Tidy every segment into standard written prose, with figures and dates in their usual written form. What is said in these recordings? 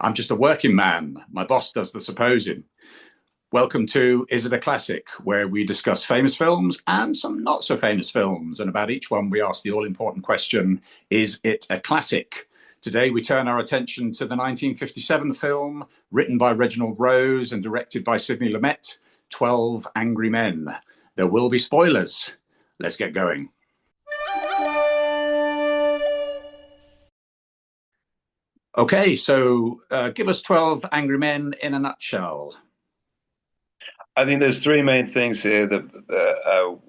I'm just a working man. My boss does the supposing. Welcome to Is It a Classic, where we discuss famous films and some not so famous films. And about each one, we ask the all important question, is it a classic? Today, we turn our attention to the 1957 film, written by Reginald Rose and directed by Sidney Lumet, 12 Angry Men. There will be spoilers. Let's get going. Okay, so give us 12 Angry Men in a nutshell. I think there's three main things here that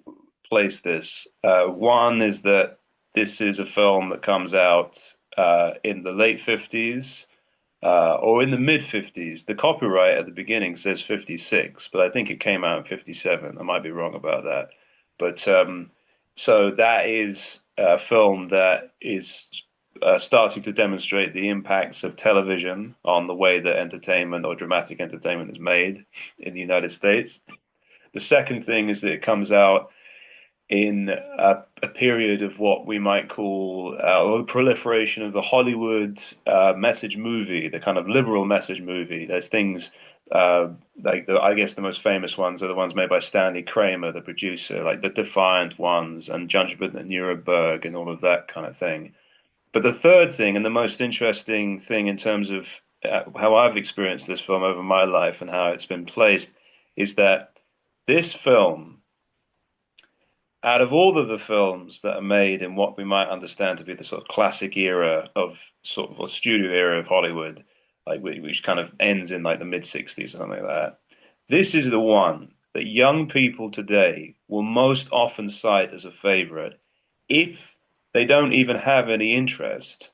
place this. One is that this is a film that comes out in the late 50s or in the mid 50s. The copyright at the beginning says 56, but I think it came out in 57. I might be wrong about that. But so that is a film that is starting to demonstrate the impacts of television on the way that entertainment or dramatic entertainment is made in the United States. The second thing is that it comes out in a period of what we might call the proliferation of the Hollywood message movie, the kind of liberal message movie. There's things I guess the most famous ones are the ones made by Stanley Kramer, the producer, like the Defiant ones and Judgment at Nuremberg and all of that kind of thing. But the third thing, and the most interesting thing in terms of how I've experienced this film over my life and how it's been placed, is that this film, out of all of the films that are made in what we might understand to be the sort of classic era of sort of a studio era of Hollywood, like which kind of ends in like the mid 60s or something like that, this is the one that young people today will most often cite as a favorite if they don't even have any interest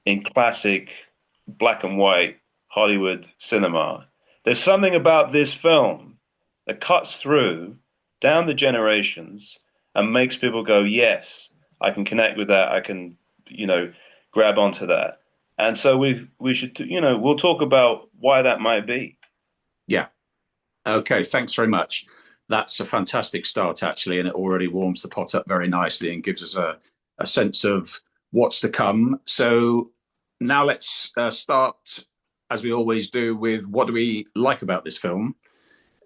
in classic black and white Hollywood cinema. There's something about this film that cuts through down the generations and makes people go, yes, I can connect with that. I can, grab onto that. And so we should, we'll talk about why that might be. Yeah. Okay, thanks very much. That's a fantastic start, actually, and it already warms the pot up very nicely and gives us a sense of what's to come. So now let's start, as we always do, with what do we like about this film?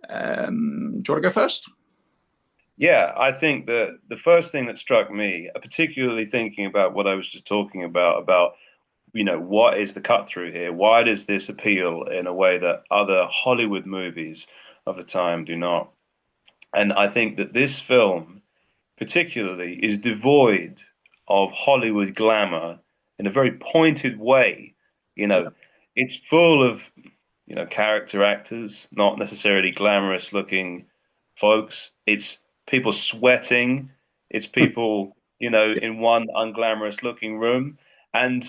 Do you want to go first? Yeah, I think that the first thing that struck me, particularly thinking about what I was just talking about, what is the cut through here? Why does this appeal in a way that other Hollywood movies of the time do not? And I think that this film, particularly, is devoid of Hollywood glamour in a very pointed way. You know, Yeah. it's full of, character actors, not necessarily glamorous looking folks. It's people sweating. It's people, Yeah. in one unglamorous looking room. And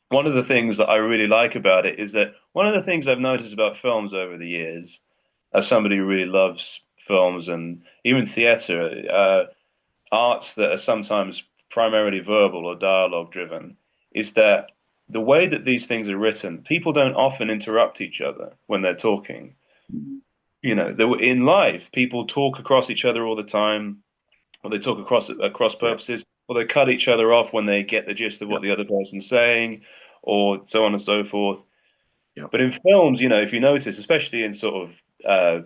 one of the things that I really like about it is that one of the things I've noticed about films over the years, as somebody who really loves films and even theater, arts that are sometimes primarily verbal or dialogue driven, is that the way that these things are written, people don't often interrupt each other when they're talking. In life, people talk across each other all the time, or they talk across Yeah. purposes, or they cut each other off when they get the gist of Yeah. what the other person's saying, or so on and so forth. Yeah. But in films, if you notice, especially in sort of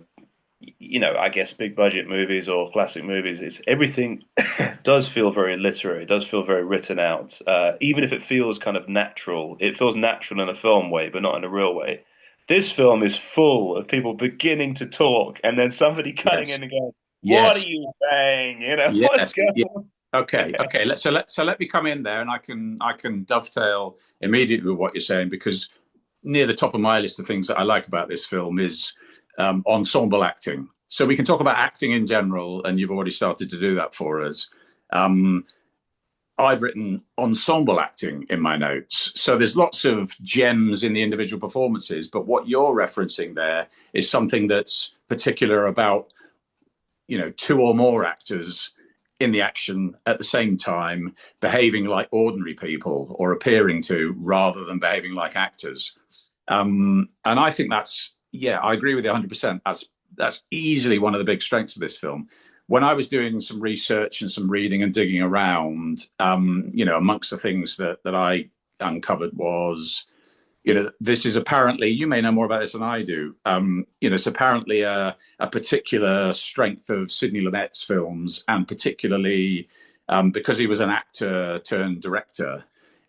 I guess big budget movies or classic movies, it's everything does feel very literary, does feel very written out. Even if it feels kind of natural, it feels natural in a film way, but not in a real way. This film is full of people beginning to talk and then somebody cutting Yes. in and going, "What are Yes. you saying? What's Yes. going Yeah. on?" Okay. Okay. Let me come in there, and I can dovetail immediately with what you're saying, because near the top of my list of things that I like about this film is ensemble acting. So we can talk about acting in general, and you've already started to do that for us. Um, I've written ensemble acting in my notes. So there's lots of gems in the individual performances, but what you're referencing there is something that's particular about, two or more actors in the action at the same time, behaving like ordinary people or appearing to, rather than behaving like actors. And I think yeah, I agree with you 100%. That's easily one of the big strengths of this film. When I was doing some research and some reading and digging around, amongst the things that I uncovered was, this is apparently, you may know more about this than I do. It's apparently a particular strength of Sidney Lumet's films, and particularly because he was an actor turned director,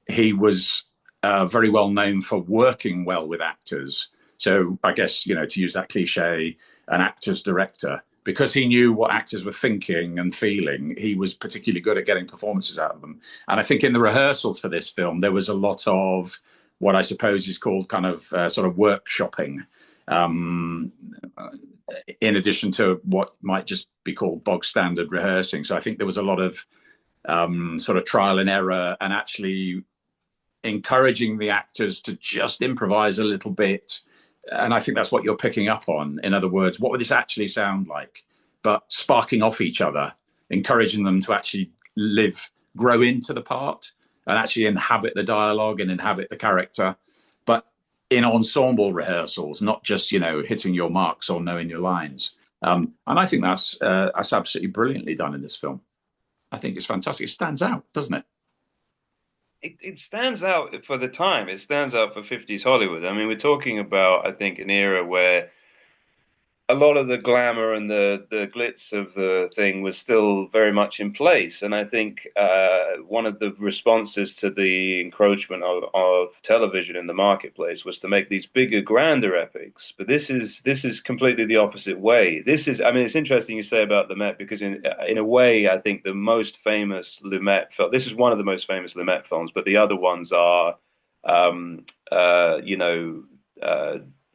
he was very well known for working well with actors. So I guess, to use that cliche, an actor's director, because he knew what actors were thinking and feeling, he was particularly good at getting performances out of them. And I think in the rehearsals for this film, there was a lot of what I suppose is called kind of sort of workshopping, um, in addition to what might just be called bog standard rehearsing. So I think there was a lot of sort of trial and error, and actually encouraging the actors to just improvise a little bit. And I think that's what you're picking up on. In other words, what would this actually sound like? But sparking off each other, encouraging them to actually grow into the part and actually inhabit the dialogue and inhabit the character. But in ensemble rehearsals, not just, hitting your marks or knowing your lines. And I think that's absolutely brilliantly done in this film. I think it's fantastic. It stands out, doesn't it? It stands out for the time. It stands out for 50s Hollywood. I mean, we're talking about, I think, an era where a lot of the glamour and the glitz of the thing was still very much in place. And I think one of the responses to the encroachment of television in the marketplace was to make these bigger, grander epics. But this is completely the opposite way. I mean, it's interesting you say about Lumet, because in a way, I think the most famous Lumet film. This is one of the most famous Lumet films, but the other ones are, you know.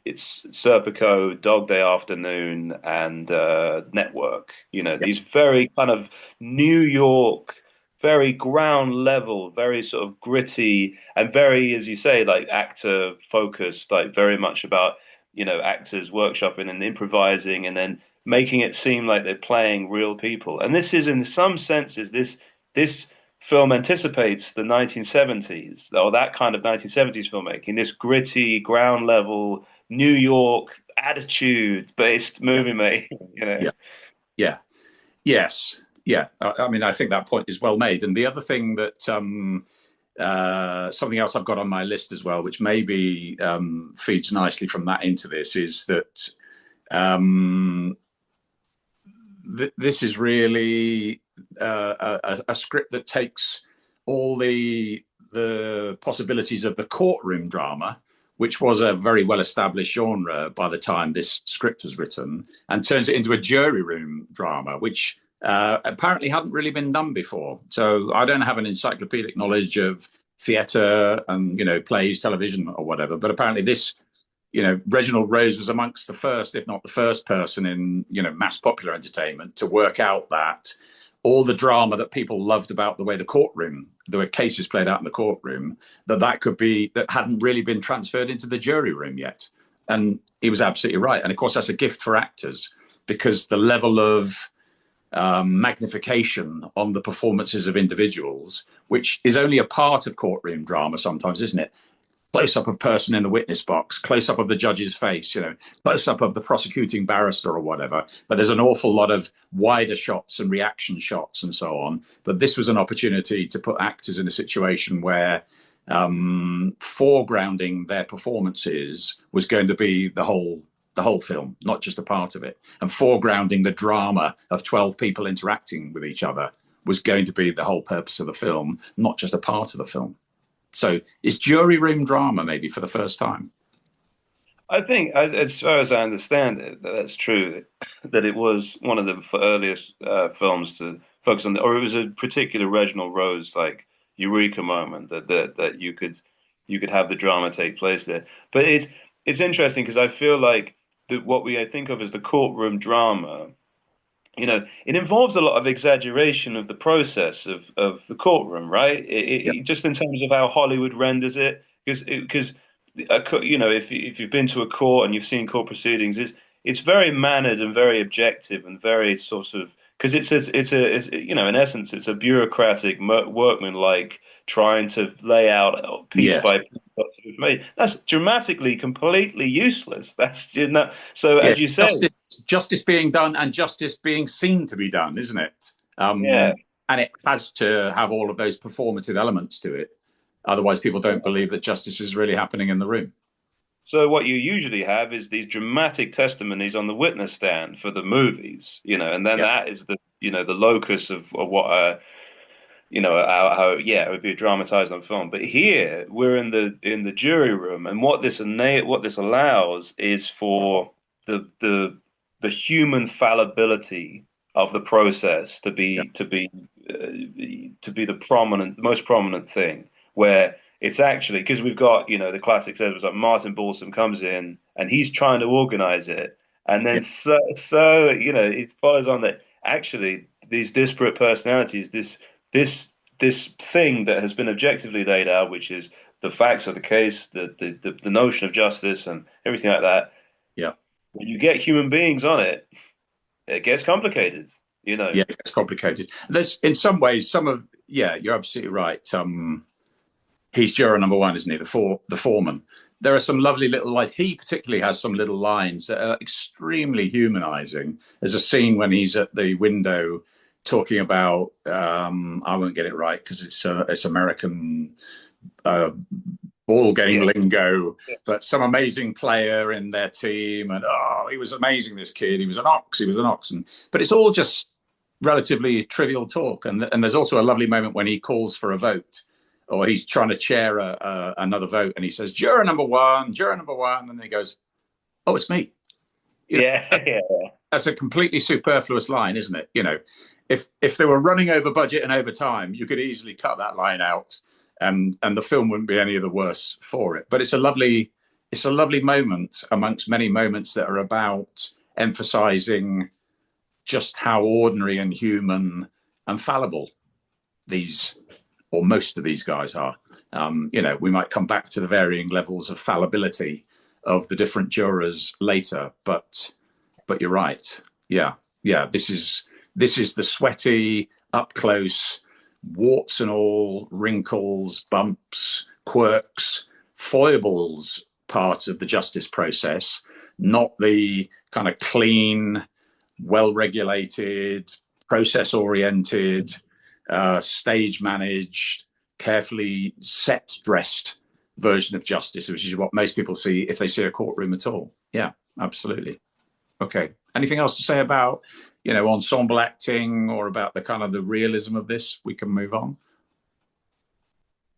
It's Serpico, Dog Day Afternoon, and Network. These very kind of New York, very ground level, very sort of gritty, and very, as you say, like actor focused, like very much about, actors workshopping and improvising and then making it seem like they're playing real people. And this is, in some senses, this film anticipates the 1970s, or that kind of 1970s filmmaking, this gritty, ground level, New York attitude based movie making, Yeah, yeah, yes, yeah. I mean, I think that point is well made. And the other thing that something else I've got on my list as well, which maybe feeds nicely from that into this, is that this is really a script that takes all the possibilities of the courtroom drama, which was a very well-established genre by the time this script was written, and turns it into a jury room drama, which apparently hadn't really been done before. So I don't have an encyclopedic knowledge of theatre and, plays, television or whatever, but apparently this, Reginald Rose was amongst the first, if not the first person in, mass popular entertainment to work out that all the drama that people loved about the way the way cases played out in the courtroom, that hadn't really been transferred into the jury room yet. And he was absolutely right. And of course, that's a gift for actors, because the level of magnification on the performances of individuals, which is only a part of courtroom drama sometimes, isn't it? Close up of person in the witness box, close up of the judge's face, close up of the prosecuting barrister or whatever. But there's an awful lot of wider shots and reaction shots and so on. But this was an opportunity to put actors in a situation where foregrounding their performances was going to be the whole film, not just a part of it. And foregrounding the drama of 12 people interacting with each other was going to be the whole purpose of the film, not just a part of the film. So it's jury room drama, maybe for the first time. I think, as far as I understand it, that's true. That it was one of the earliest films to focus on, or it was a particular Reginald Rose like eureka moment that you could have the drama take place there. But it's interesting because I feel like what I think of as the courtroom drama, it involves a lot of exaggeration of the process of the courtroom, right? Yep. Just in terms of how Hollywood renders it, because if you've been to a court and you've seen court proceedings, it's very mannered and very objective and very sort of, because it's in essence it's a bureaucratic workman-like trying to lay out piece Yes. by piece. That's dramatically completely useless. So Yeah. as you say. Justice being done and justice being seen to be done, isn't it? Yeah. And it has to have all of those performative elements to it. Otherwise, people don't believe that justice is really happening in the room. So what you usually have is these dramatic testimonies on the witness stand for the movies, and then Yeah, that is the locus of what how yeah, it would be dramatized on film. But here we're in the jury room, and what this allows is for the human fallibility of the process yeah, to be the most prominent thing, where it's actually because we've got the classic says was like Martin Balsam comes in and he's trying to organize it, and then yeah, so it follows on that actually these disparate personalities, this this thing that has been objectively laid out, which is the facts of the case, the notion of justice and everything like that. yeah. When you get human beings on it, it gets complicated, you know. Yeah, it's complicated. There's in some ways some of yeah, you're absolutely right. He's juror number one, isn't he? The foreman. There are some lovely little like he particularly has some little lines that are extremely humanizing. There's a scene when he's at the window talking about I won't get it right because it's American uh, ball game Yeah, lingo, yeah, but some amazing player in their team, and oh, he was amazing. This kid, he was an ox. He was an ox, but it's all just relatively trivial talk. And there's also a lovely moment when he calls for a vote, or he's trying to chair another vote, and he says, juror number one," and then he goes, "Oh, it's me." You yeah, know, yeah, that's a completely superfluous line, isn't it? If they were running over budget and over time, you could easily cut that line out, and the film wouldn't be any of the worse for it. But it's a lovely moment amongst many moments that are about emphasizing just how ordinary and human and fallible these or most of these guys are. We might come back to the varying levels of fallibility of the different jurors later, but you're right. Yeah, yeah. This is the sweaty, up close, warts and all, wrinkles, bumps, quirks, foibles part of the justice process, not the kind of clean, well regulated, process oriented, stage managed, carefully set dressed version of justice, which is what most people see if they see a courtroom at all. Yeah, absolutely. Okay. Anything else to say about, ensemble acting or about the kind of the realism of this? We can move on.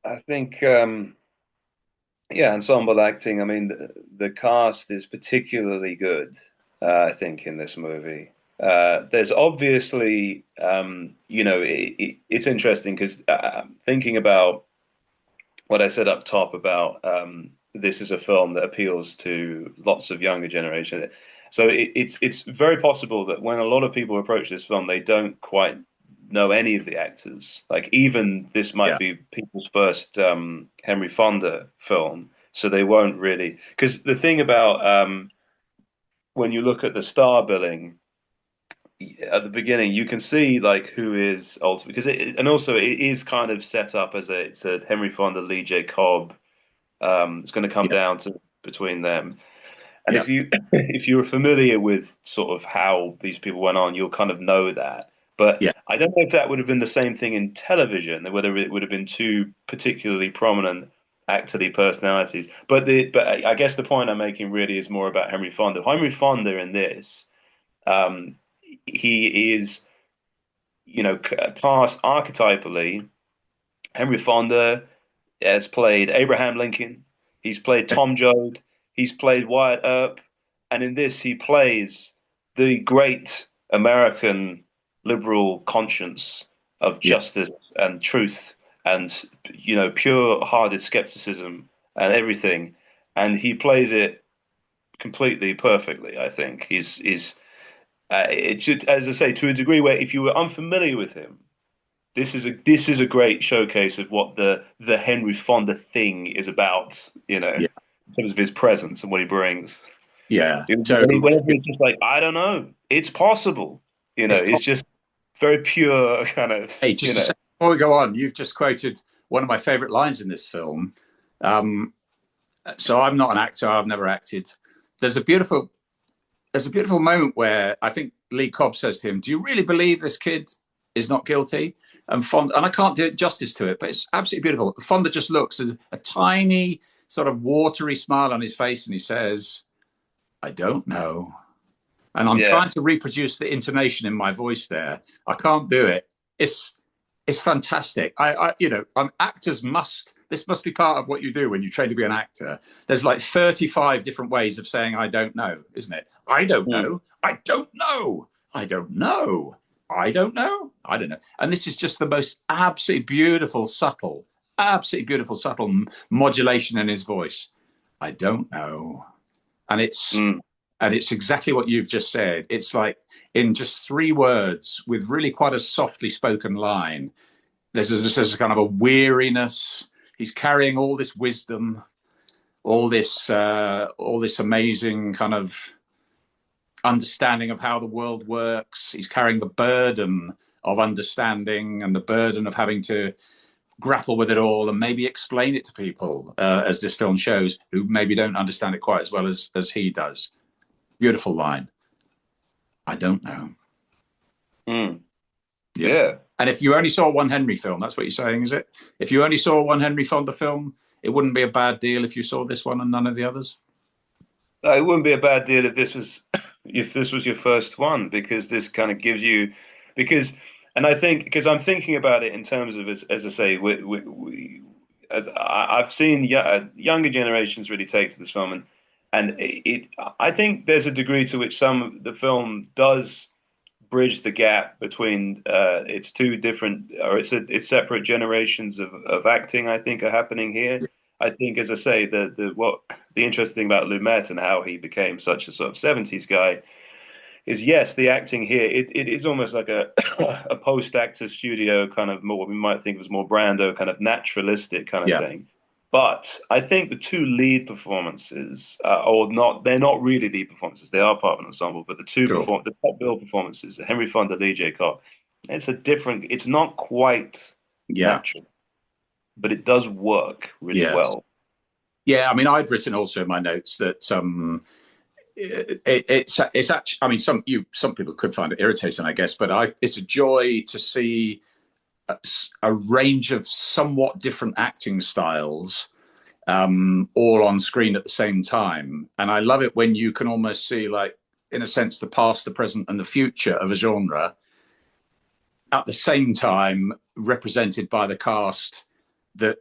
I think yeah, ensemble acting. I mean, the cast is particularly good. I think in this movie, there's obviously, it's interesting because thinking about what I said up top about this is a film that appeals to lots of younger generation. So it's very possible that when a lot of people approach this film, they don't quite know any of the actors. Like even this might Yeah. be people's first Henry Fonda film, so they won't really. Because the thing about when you look at the star billing at the beginning, you can see like who is ultimately because and also it is kind of set up as it's a Henry Fonda, Lee J. Cobb. It's going to come Yeah. down to between them. And Yeah. if you're familiar with sort of how these people went on, you'll kind of know that. But Yeah. I don't know if that would have been the same thing in television, whether it would have been two particularly prominent actorly personalities. But I guess the point I'm making really is more about Henry Fonda. Henry Fonda in this, um, he is cast archetypally. Henry Fonda has played Abraham Lincoln. He's played Tom Joad. He's played Wyatt Earp. And in this, he plays the great American liberal conscience of Yeah. justice and truth and, pure-hearted skepticism and everything. And he plays it completely perfectly, I think. It should, as I say, to a degree where if you were unfamiliar with him, this is a great showcase of what the Henry Fonda thing is about, Yeah. in terms of his presence and what he brings. Yeah. So Whenever it's just like, I don't know, it's possible, it's it's just very pure kind of, Hey, just to say before we go on, you've just quoted one of my favorite lines in this film. Um, so I'm not an actor. I've never acted. There's a beautiful there's a beautiful moment where I think Lee Cobb says to him, "Do you really believe this kid is not guilty?" And Fonda, and I can't do justice to it, but it's absolutely beautiful. Fonda just looks at a tiny sort of watery smile on his face, and he says, "I don't know." And I'm Yeah. trying to reproduce the intonation in my voice there. I can't do it. It's it's fantastic. Actors must. This must be part of what you do when you train to be an actor. There's like 35 different ways of saying "I don't know," isn't it? I don't Mm. know. I don't know. I don't know. I don't know. I don't know. And this is just the most absolutely beautiful, subtle modulation in his voice. I don't know. And it's Mm. and it's exactly what you've just said. It's like in just three words with really quite a softly spoken line. There's a kind of a weariness. He's carrying all this wisdom, all this amazing kind of understanding of how the world works. He's carrying the burden of understanding and the burden of having to grapple with it all and maybe explain it to people, as this film shows, who maybe don't understand it quite as well as he does. Beautiful line. I don't know. Mm. Yeah. Yeah. And if you only saw one Henry film, that's what you're saying, is it? If you only saw one Henry Fonda film, it wouldn't be a bad deal if you saw this one and none of the others. It wouldn't be a bad deal if this was if this was your first one, because this kind of gives you because and I think because I'm thinking about it in terms of as I say as I've seen younger generations really take to this film, and I think there's a degree to which the film does bridge the gap between its two different or it's separate generations of acting. I think are happening here. I think, as I say, the interesting thing about Lumet and how he became such a sort of 70s guy is, yes, the acting here it is almost like a a post actor studio kind of more what we might think was more Brando kind of naturalistic kind of Yeah, thing. But I think the two lead performances, or not, they're not really lead performances. They are part of an ensemble, but sure. the top bill performances, Henry Fonda, Lee J. Cobb, it's a different. It's not quite Yeah, natural, but it does work really yeah, well. yeah. I mean, I'd written also in my notes that it's actually. I mean, some people could find it irritating, I guess, but it's a joy to see a range of somewhat different acting styles all on screen at the same time. And I love it when you can almost see, like, in a sense, the past, the present, and the future of a genre at the same time, represented by the cast that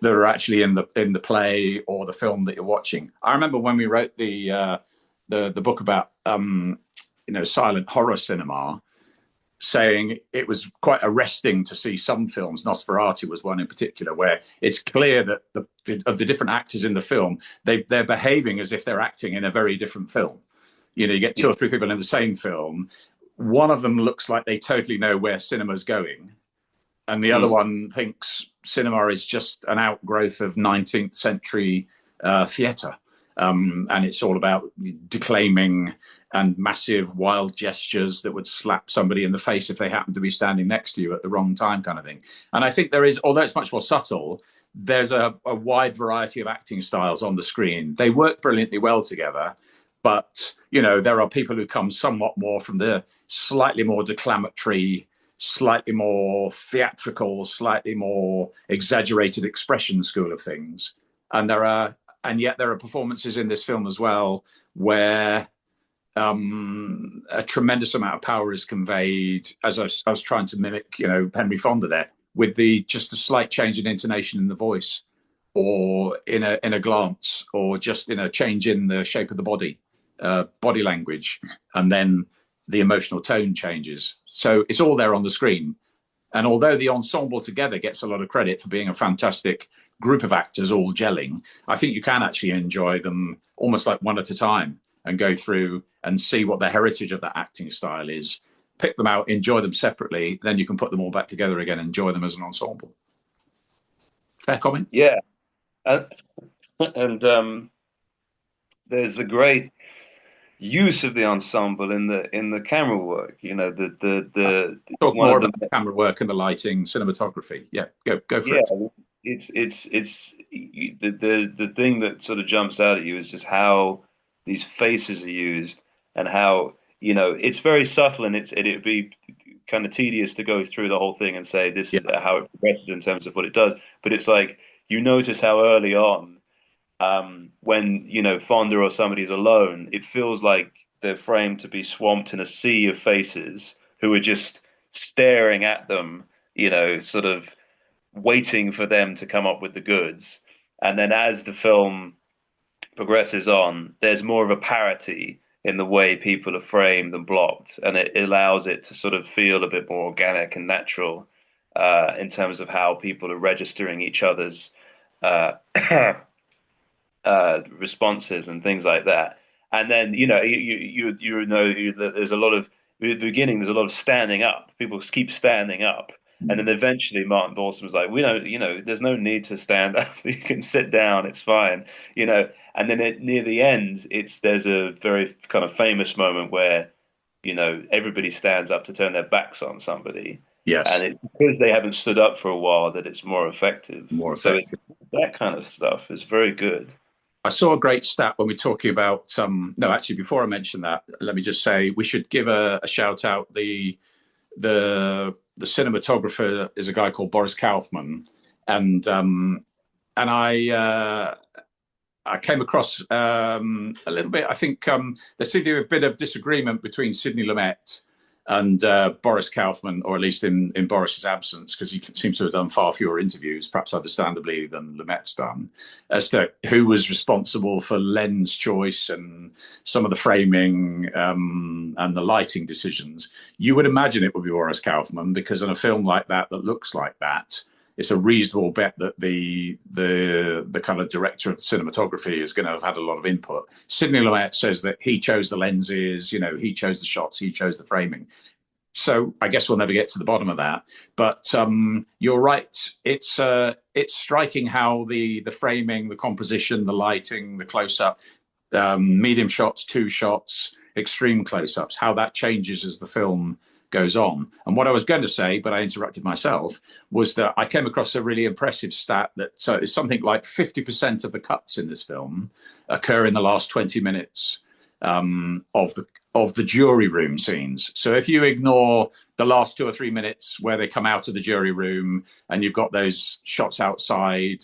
are actually in the play or the film that you're watching. I remember when we wrote the book about silent horror cinema, saying it was quite arresting to see some films. Nosferatu was one in particular, where it's clear that of the different actors in the film, they're behaving as if they're acting in a very different film. You get two or three people in the same film. One of them looks like they totally know where cinema's going, and the other Mm. one thinks cinema is just an outgrowth of 19th century theatre. And it's all about declaiming and massive wild gestures that would slap somebody in the face if they happen to be standing next to you at the wrong time, kind of thing. And I think there is, although it's much more subtle, there's a wide variety of acting styles on the screen. They work brilliantly well together, but there are people who come somewhat more from the slightly more declamatory, slightly more theatrical, slightly more exaggerated expression school of things. And yet there are performances in this film as well where a tremendous amount of power is conveyed, as I was trying to mimic, Henry Fonda there, with just a slight change in intonation in the voice, or in a glance, or just in a change in the shape of the body language, and then the emotional tone changes. So it's all there on the screen. And although the ensemble together gets a lot of credit for being a fantastic group of actors all gelling, I think you can actually enjoy them almost like one at a time and go through and see what the heritage of that acting style is, pick them out, enjoy them separately, then you can put them all back together again and enjoy them as an ensemble. Fair comment? Yeah, and, and there's a great use of the ensemble in the camera work. The Talk one more of about the the camera work and the lighting, cinematography. Yeah, go for yeah, it. it's the thing that sort of jumps out at you is just how these faces are used and how it's very subtle and it'd be kind of tedious to go through the whole thing and say this Yeah. is how it progresses in terms of what it does. But it's like you notice how early on, when Fonda or somebody's alone, it feels like they're framed to be swamped in a sea of faces who are just staring at them, sort of waiting for them to come up with the goods. And then as the film progresses on, there's more of a parity in the way people are framed and blocked, and it allows it to sort of feel a bit more organic and natural in terms of how people are registering each other's uh, responses and things like that. And then there's a lot of at the beginning. There's a lot of standing up. People keep standing up, and then eventually Martin Balsam was like, "We don't, there's no need to stand up. You can sit down. It's fine." And then near the end, there's a very kind of famous moment where everybody stands up to turn their backs on somebody, and Yes. it's because they haven't stood up for a while that it's more effective. More So effective. that kind of stuff is very good. I saw a great stat when we're talking about no, actually, before I mention that, let me just say we should give a shout out. The cinematographer is a guy called Boris Kaufman, and I came across a little bit. I think there seemed to be a bit of disagreement between Sidney Lumet and Boris Kaufman, or at least in Boris's absence, because he seems to have done far fewer interviews, perhaps understandably, than Lumet's done, as to who was responsible for lens choice and some of the framing and the lighting decisions. You would imagine it would be Boris Kaufman, because in a film like that looks like that, it's a reasonable bet that the kind of director of cinematography is going to have had a lot of input. Sidney Lumet says that he chose the lenses, he chose the shots, he chose the framing. So I guess we'll never get to the bottom of that. But you're right. It's striking how the framing, the composition, the lighting, the close up, medium shots, two shots, extreme close ups, how that changes as the film goes on. And what I was going to say, but I interrupted myself, was that I came across a really impressive stat that it's something like 50% of the cuts in this film occur in the last 20 minutes of the jury room scenes. So if you ignore the last 2 or 3 minutes where they come out of the jury room and you've got those shots outside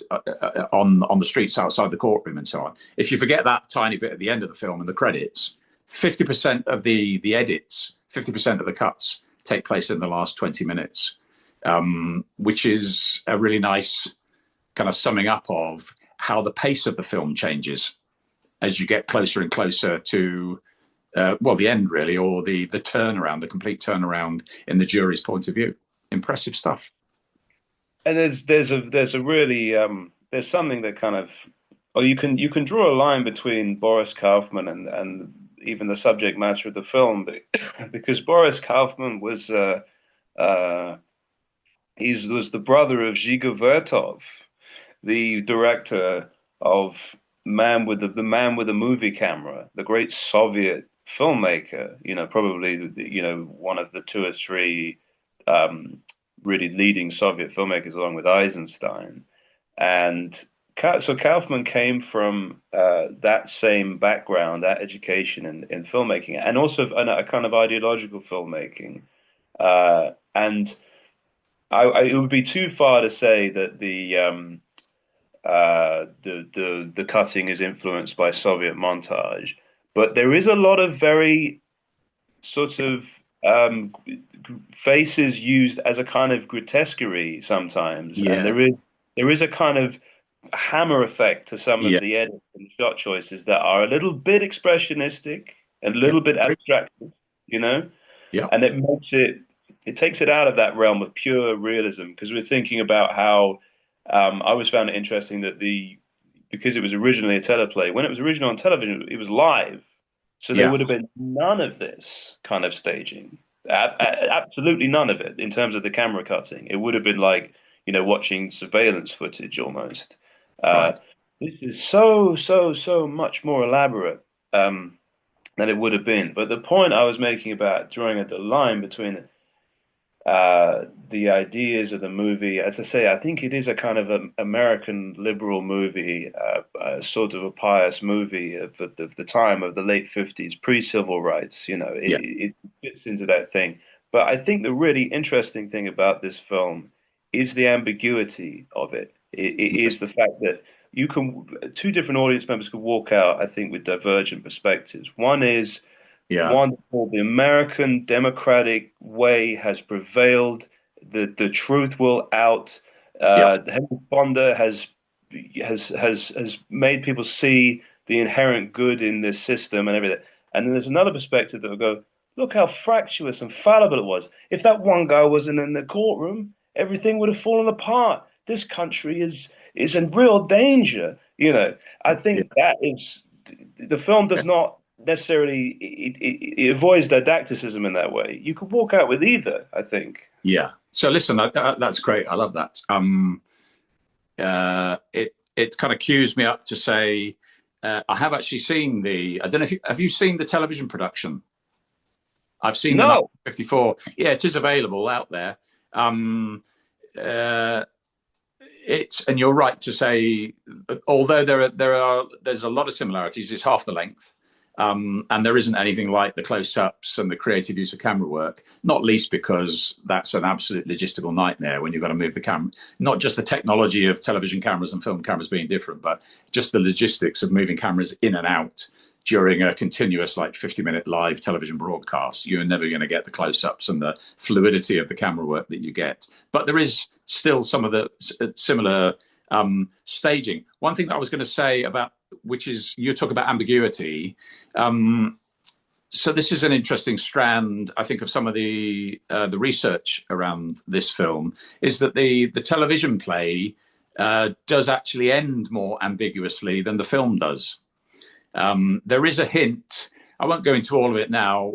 on the streets outside the courtroom and so on, if you forget that tiny bit at the end of the film and the credits, 50% of the edits, 50% of the cuts take place in the last 20 minutes, which is a really nice kind of summing up of how the pace of the film changes as you get closer and closer to, the end really, or the turnaround, the complete turnaround in the jury's point of view. Impressive stuff. And there's a really there's something that kind of, or you can draw a line between Boris Kaufman and even the subject matter of the film, because Boris Kaufman uh, was the brother of Zhiga Vertov, the director of the Man with the Movie Camera, the great Soviet filmmaker. Probably one of the two or three um, really leading Soviet filmmakers, along with Eisenstein. And so Kaufman came from that same background, that education in filmmaking, and also a kind of ideological filmmaking. And it would be too far to say that the cutting is influenced by Soviet montage, but there is a lot of very sort of faces used as a kind of grotesquerie sometimes, and Yeah, there is a kind of hammer effect to some of yeah, the edits and shot choices that are a little bit expressionistic and a yeah, little bit abstracted, you know, yeah, and it takes it out of that realm of pure realism, because we're thinking about how I always found it interesting that because it was originally a teleplay, when it was originally on television, it was live. So there yeah, would have been none of this kind of staging. Absolutely none of it in terms of the camera cutting. It would have been like, watching surveillance footage almost. Uh, right. this is so much more elaborate than it would have been. But the point I was making about drawing the line between the ideas of the movie. As I say, I think it is a kind of American liberal movie, sort of a pious movie of the time of the late 50s, pre-civil rights. Yeah, It fits into that thing. But I think the really interesting thing about this film is the ambiguity of it. It is the fact that you can two different audience members could walk out, I think, with divergent perspectives. One is Yeah. wonderful. The American democratic way has prevailed. The truth will out. Yep. Henry Fonda has made people see the inherent good in this system and everything. And then there's another perspective that will go, look how fractious and fallible it was. If that one guy wasn't in the courtroom, everything would have fallen apart. This country is in real danger. I Yeah. think that is the film does not necessarily it avoids didacticism in that way. You could walk out with either, I think. Yeah. So listen, that's great. I love that. It kind of cues me up to say I have actually seen the. I don't know if have you seen the television production? I've seen the No, 1954. Yeah, it is available out there. Um, uh, and you're right to say, although there's a lot of similarities. It's half the length. And there isn't anything like the close-ups and the creative use of camera work, not least because that's an absolute logistical nightmare when you've got to move the camera. Not just the technology of television cameras and film cameras being different, but just the logistics of moving cameras in and out during a continuous, like 50-minute live television broadcast. You're never going to get the close-ups and the fluidity of the camera work that you get. But there is still some of the similar staging. One thing that I was going to say about, which is you talk about ambiguity. So this is an interesting strand, I think, of some of the research around this film, is that the television play does actually end more ambiguously than the film does. There is a hint. I won't go into all of it now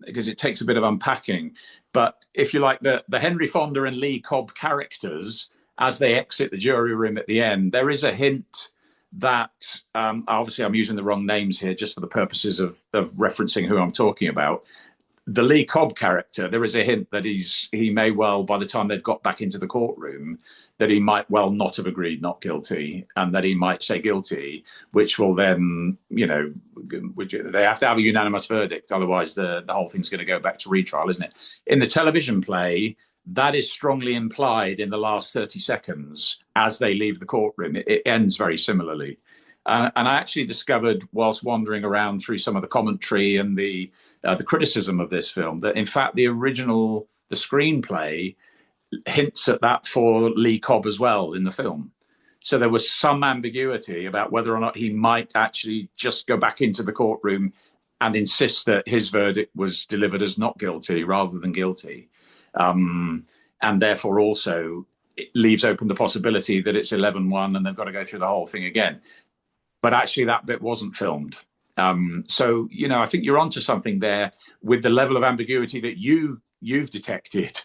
because it takes a bit of unpacking. But if you like, the Henry Fonda and Lee Cobb characters, as they exit the jury room at the end, there is a hint that obviously I'm using the wrong names here just for the purposes of referencing who I'm talking about. The Lee Cobb character, there is a hint that he may well, by the time they've got back into the courtroom, that he might well not have agreed not guilty, and that he might say guilty, which will then, they have to have a unanimous verdict, otherwise the whole thing's going to go back to retrial, isn't it? In the television play, that is strongly implied in the last 30 seconds as they leave the courtroom. It ends very similarly. And I actually discovered, whilst wandering around through some of the commentary and the criticism of this film, that in fact the screenplay hints at that for Lee Cobb as well in the film. So there was some ambiguity about whether or not he might actually just go back into the courtroom and insist that his verdict was delivered as not guilty rather than guilty. And therefore also it leaves open the possibility that it's 11-1 and they've got to go through the whole thing again. But actually that bit wasn't filmed. So, I think you're onto something there with the level of ambiguity that you've detected,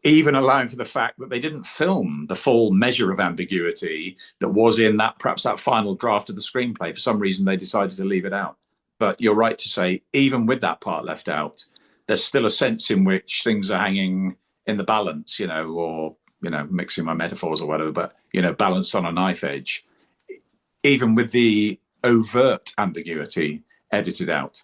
even allowing for the fact that they didn't film the full measure of ambiguity that was in perhaps that final draft of the screenplay. For some reason, they decided to leave it out. But you're right to say, even with that part left out, there's still a sense in which things are hanging in the balance, or, mixing my metaphors or whatever, but, balanced on a knife edge, even with the overt ambiguity edited out.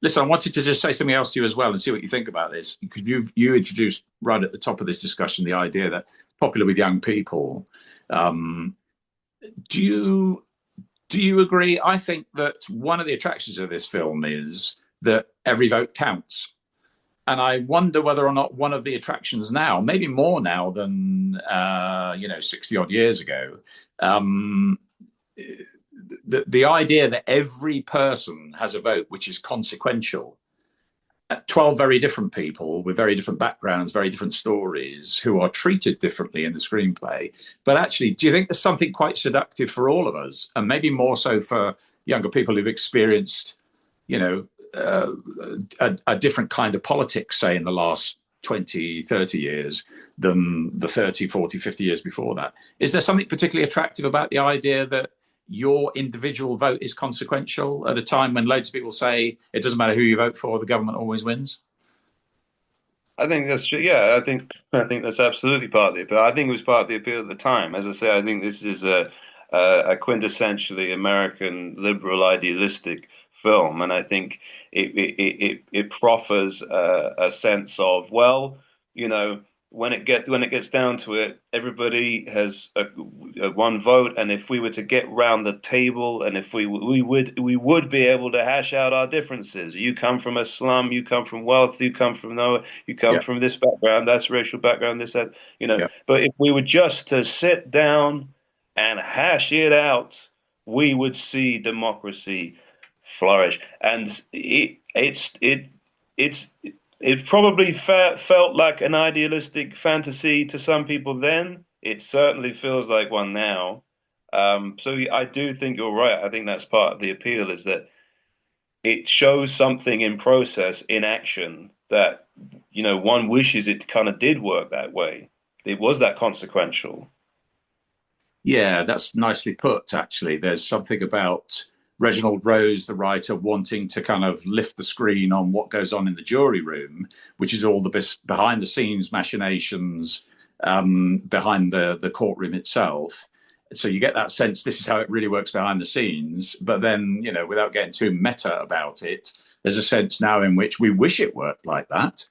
Listen, I wanted to just say something else to you as well and see what you think about this, because you introduced right at the top of this discussion the idea that popular with young people. Do you agree? I think that one of the attractions of this film is that every vote counts. And I wonder whether or not one of the attractions now, maybe more now than 60 odd years ago, the idea that every person has a vote which is consequential. 12 very different people with very different backgrounds, very different stories, who are treated differently in the screenplay. But actually, do you think there's something quite seductive for all of us, and maybe more so for younger people who've experienced, a different kind of politics, say, in the last 20, 30 years than the 30, 40, 50 years before that? Is there something particularly attractive about the idea that your individual vote is consequential at a time when loads of people say it doesn't matter who you vote for, the government always wins? I think that's true. Yeah, I think that's absolutely part of it. But I think it was part of the appeal at the time. As I say, I think this is a quintessentially American liberal idealistic film, and I think it proffers a sense of, well, you know, when it gets down to it, everybody has a one vote, and if we were to get round the table, and if we would be able to hash out our differences. You come from a slum, you come from wealth, you come from nowhere, you come Yeah, from this background, that's racial background, this that, you know. yeah, But if we were just to sit down and hash it out, we would see democracy flourish. And it's it probably felt like an idealistic fantasy to some people then. It certainly feels like one now. So I do think you're right. I think that's part of the appeal is that it shows something in process, in action, that one wishes it kind of did work that way. It was that consequential. yeah. That's nicely put. Actually, there's something about Reginald Rose, the writer, wanting to kind of lift the screen on what goes on in the jury room, which is all the behind the scenes machinations behind the courtroom itself. So you get that sense this is how it really works behind the scenes. But then, without getting too meta about it, there's a sense now in which we wish it worked like that.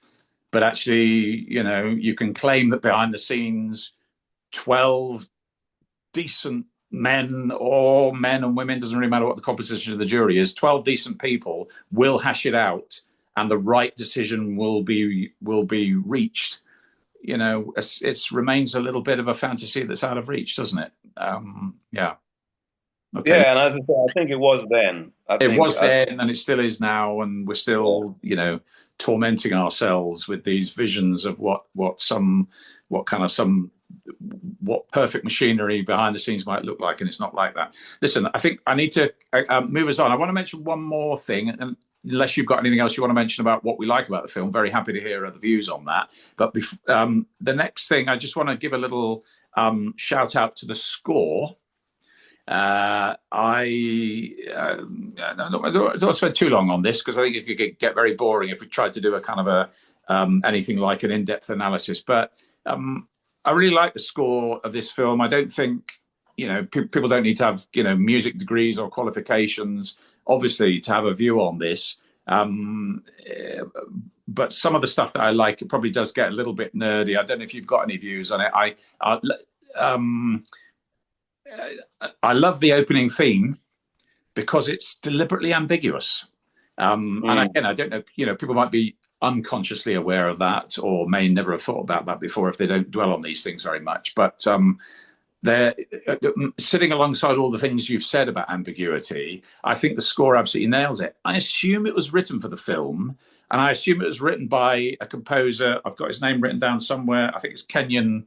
But actually, you can claim that behind the scenes, 12 decent men or men and women, doesn't really matter what the composition of the jury is, 12 decent people will hash it out and the right decision will be reached. It remains a little bit of a fantasy that's out of reach, doesn't it? Yeah. Okay. Yeah, and as I said, I think it was then. It was then and it still is now, and we're still, tormenting ourselves with these visions of what perfect machinery behind the scenes might look like, and it's not like that. Listen, I think I need to move us on. I want to mention one more thing, and unless you've got anything else you want to mention about what we like about the film, very happy to hear other views on that. But the next thing, I just want to give a little shout out to the score. I don't spend too long on this because I think it could get very boring if we tried to do a kind of anything like an in-depth analysis. But I really like the score of this film. I don't think people don't need to have music degrees or qualifications, obviously, to have a view on this. But some of the stuff that I like, it probably does get a little bit nerdy. I don't know if you've got any views on it. I love the opening theme because it's deliberately ambiguous. And again, I don't know, people might be unconsciously aware of that or may never have thought about that before if they don't dwell on these things very much. But they're sitting alongside all the things you've said about ambiguity. I think the score absolutely nails it. I assume it was written for the film, and I assume it was written by a composer. I've got his name written down somewhere. I think it's Kenyon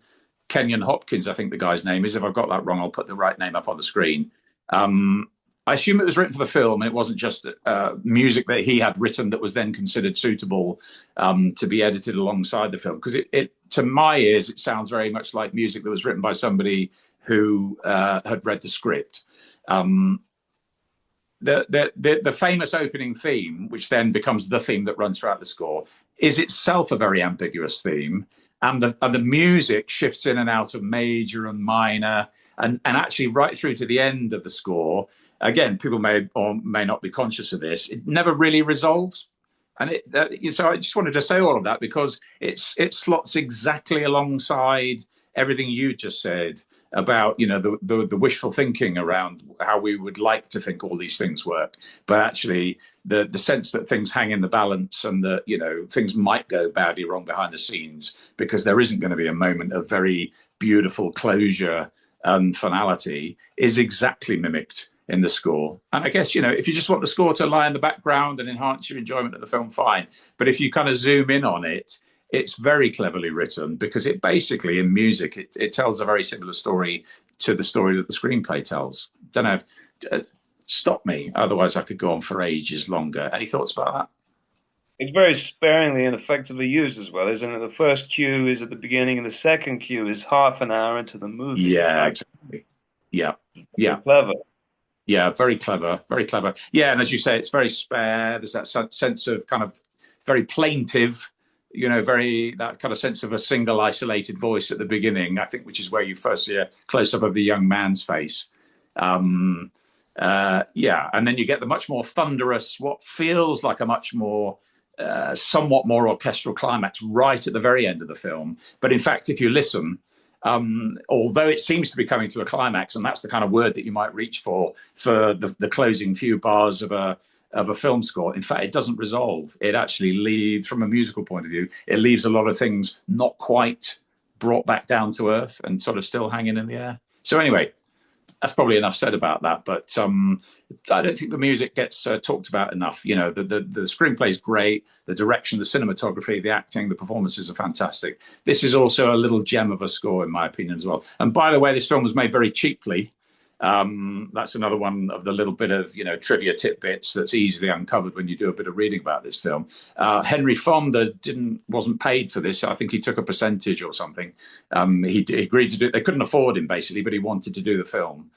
Hopkins, I think the guy's name is. If I've got that wrong, I'll put the right name up on the screen. I assume it was written for the film, and it wasn't just music that he had written that was then considered suitable to be edited alongside the film. Because it, to my ears, it sounds very much like music that was written by somebody who had read the script. The famous opening theme, which then becomes the theme that runs throughout the score, is itself a very ambiguous theme. And the music shifts in and out of major and minor, and actually right through to the end of the score. Again, people may or may not be conscious of this. It never really resolves, and so I just wanted to say all of that because it slots exactly alongside everything you just said about the wishful thinking around how we would like to think all these things work, but actually the sense that things hang in the balance and that things might go badly wrong behind the scenes because there isn't going to be a moment of very beautiful closure and finality is exactly mimicked in the score. And I guess if you just want the score to lie in the background and enhance your enjoyment of the film, fine. But if you kind of zoom in on it, it's very cleverly written because it basically, in music, it tells a very similar story to the story that the screenplay tells. Don't know. Stop me, otherwise I could go on for ages longer. Any thoughts about that? It's very sparingly and effectively used as well, isn't it? The first cue is at the beginning, and the second cue is half an hour into the movie. Yeah, exactly. Yeah, Very yeah, clever. yeah. Very clever, very clever. Yeah, and as you say, it's very spare. There's that sense of kind of very plaintive, very that kind of sense of a single isolated voice at the beginning, I think, which is where you first see a close up of the young man's face. Yeah, and then you get the much more thunderous, what feels like a much more somewhat more orchestral climax right at the very end of the film. But in fact, if you listen, although it seems to be coming to a climax, and that's the kind of word that you might reach for the closing few bars of a film score. In fact, it doesn't resolve. It actually leaves, from a musical point of view, it leaves a lot of things not quite brought back down to earth and sort of still hanging in the air. So anyway, that's probably enough said about that. But I don't think the music gets talked about enough. You know, the screenplay is great, the direction, the cinematography, the acting, the performances are fantastic. This is also a little gem of a score, in my opinion, as well. And by the way, this film was made very cheaply. That's another one of the little bit of trivia tidbits that's easily uncovered when you do a bit of reading about this film. Henry Fonda wasn't paid for this. I think he took a percentage or something. He agreed to do it. They couldn't afford him basically, but he wanted to do the film.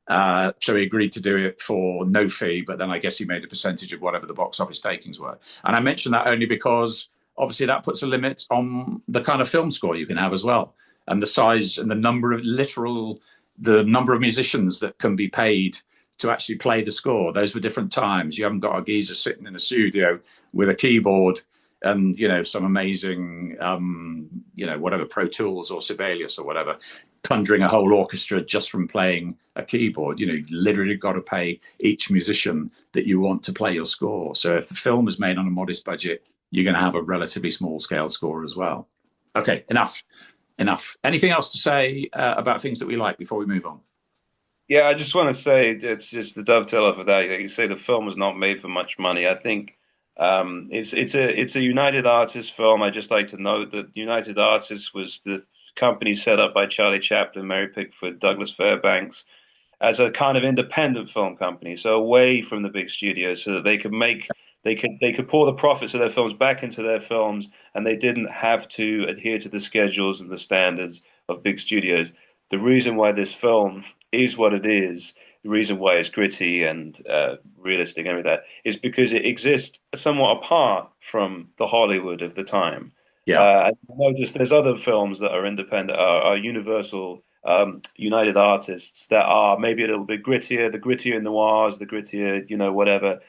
So he agreed to do it for no fee, but then I guess he made a percentage of whatever the box office takings were. And I mention that only because obviously that puts a limit on the kind of film score you can have as well, and the size and the number of musicians that can be paid to actually play the score. Those were different times. You haven't got a geezer sitting in a studio with a keyboard and some amazing whatever, Pro Tools or Sibelius or whatever, conjuring a whole orchestra just from playing a keyboard. You literally got to pay each musician that you want to play your score. So if the film is made on a modest budget, you're going to have a relatively small scale score as well. Okay, enough. Anything else to say about things that we like before we move on? Yeah, I just want to say, it's just the dovetail off of that. You say the film was not made for much money. I think it's a United Artists film. I just like to note that United Artists was the company set up by Charlie Chaplin, Mary Pickford, Douglas Fairbanks as a kind of independent film company, so away from the big studios, so that they could pour the profits of their films back into their films, and they didn't have to adhere to the schedules and the standards of big studios. The reason why this film is what it is, the reason why it's gritty and realistic and everything like that, is because it exists somewhat apart from the Hollywood of the time. Yeah. I noticed there's other films that are independent, are Universal United Artists that are maybe a little bit grittier, the grittier noirs, the grittier, whatever.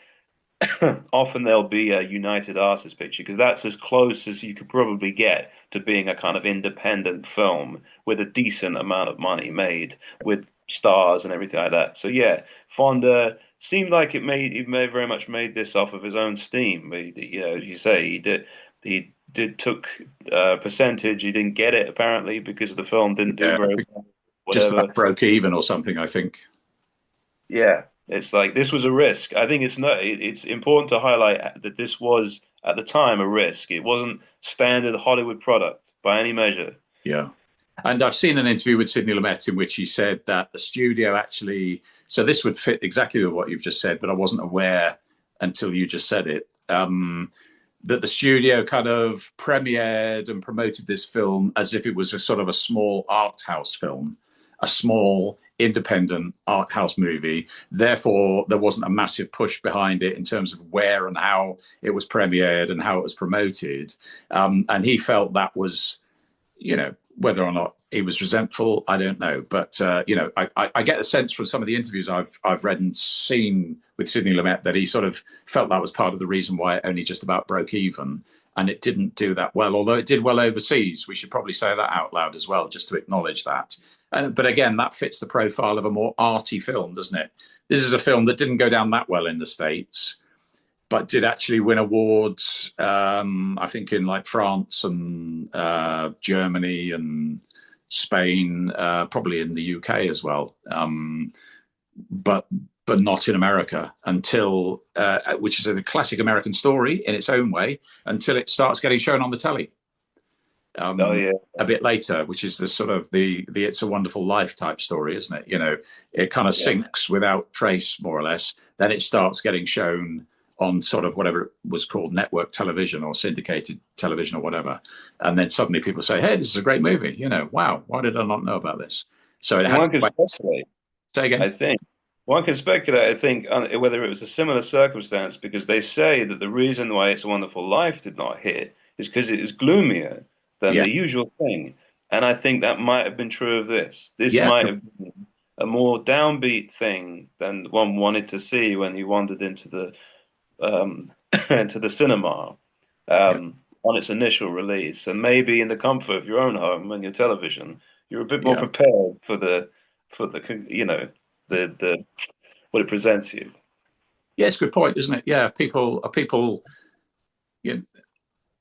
Often there'll be a United Artists picture because that's as close as you could probably get to being a kind of independent film with a decent amount of money made with stars and everything like that. So yeah, Fonda seemed like he may very much made this off of his own steam. As you say, he did took a percentage. He didn't get it apparently because the film didn't do Yeah, I very think well. just Whatever. about broke even or something, I think. Yeah, it's like this was a risk. I think it's important to highlight that this was at the time a risk. It wasn't standard Hollywood product by any measure. Yeah. And I've seen an interview with Sidney Lumet in which he said that the studio actually, so this would fit exactly with what you've just said, but I wasn't aware until you just said it, that the studio kind of premiered and promoted this film as if it was a sort of a small art house film, a small independent art house movie. Therefore, there wasn't a massive push behind it in terms of where and how it was premiered and how it was promoted. And he felt that was, whether or not he was resentful, I don't know. But I get the sense from some of the interviews I've read and seen with Sidney Lumet that he sort of felt that was part of the reason why it only just about broke even, and it didn't do that well. Although it did well overseas, we should probably say that out loud as well, just to acknowledge that. But again, that fits the profile of a more arty film, doesn't it? This is a film that didn't go down that well in the States, but did actually win awards, I think in like France and Germany and Spain, probably in the UK as well, but not in America until, which is a classic American story in its own way, until it starts getting shown on the telly. Oh yeah, A bit later, which is the sort of the It's a Wonderful Life type story, isn't it? It kind of yeah. sinks without trace, more or less. Then it starts getting shown on sort of whatever it was called, network television or syndicated television or whatever. And then suddenly people say, hey, this is a great movie. Wow, why did I not know about this? So it And had one to could wait. speculate. Say I again? think one can speculate. I think whether it was a similar circumstance because they say that the reason why It's a Wonderful Life did not hit is because it is gloomier than Yeah. the usual thing. And I think that might have been true of this. This Yeah. might have been a more downbeat thing than one wanted to see when you wandered into the into the cinema Yeah, on its initial release, and maybe in the comfort of your own home and your television, you're a bit more yeah, prepared for the you know the what it presents you. yeah. It's a good point, isn't it? Yeah, people. Yeah,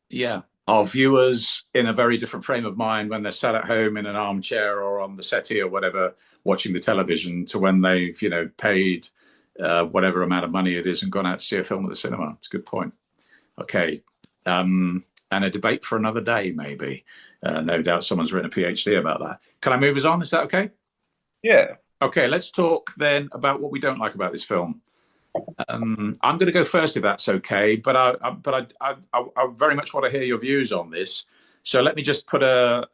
yeah. Are viewers in a very different frame of mind when they're sat at home in an armchair or on the settee or whatever, watching the television, to when they've paid whatever amount of money it is and gone out to see a film at the cinema. It's a good point. Okay. And a debate for another day, maybe. No doubt someone's written a PhD about that. Can I move us on? Is that okay? Yeah, Okay, let's talk then about what we don't like about this film. I'm going to go first if that's okay, but I very much want to hear your views on this. So let me just put a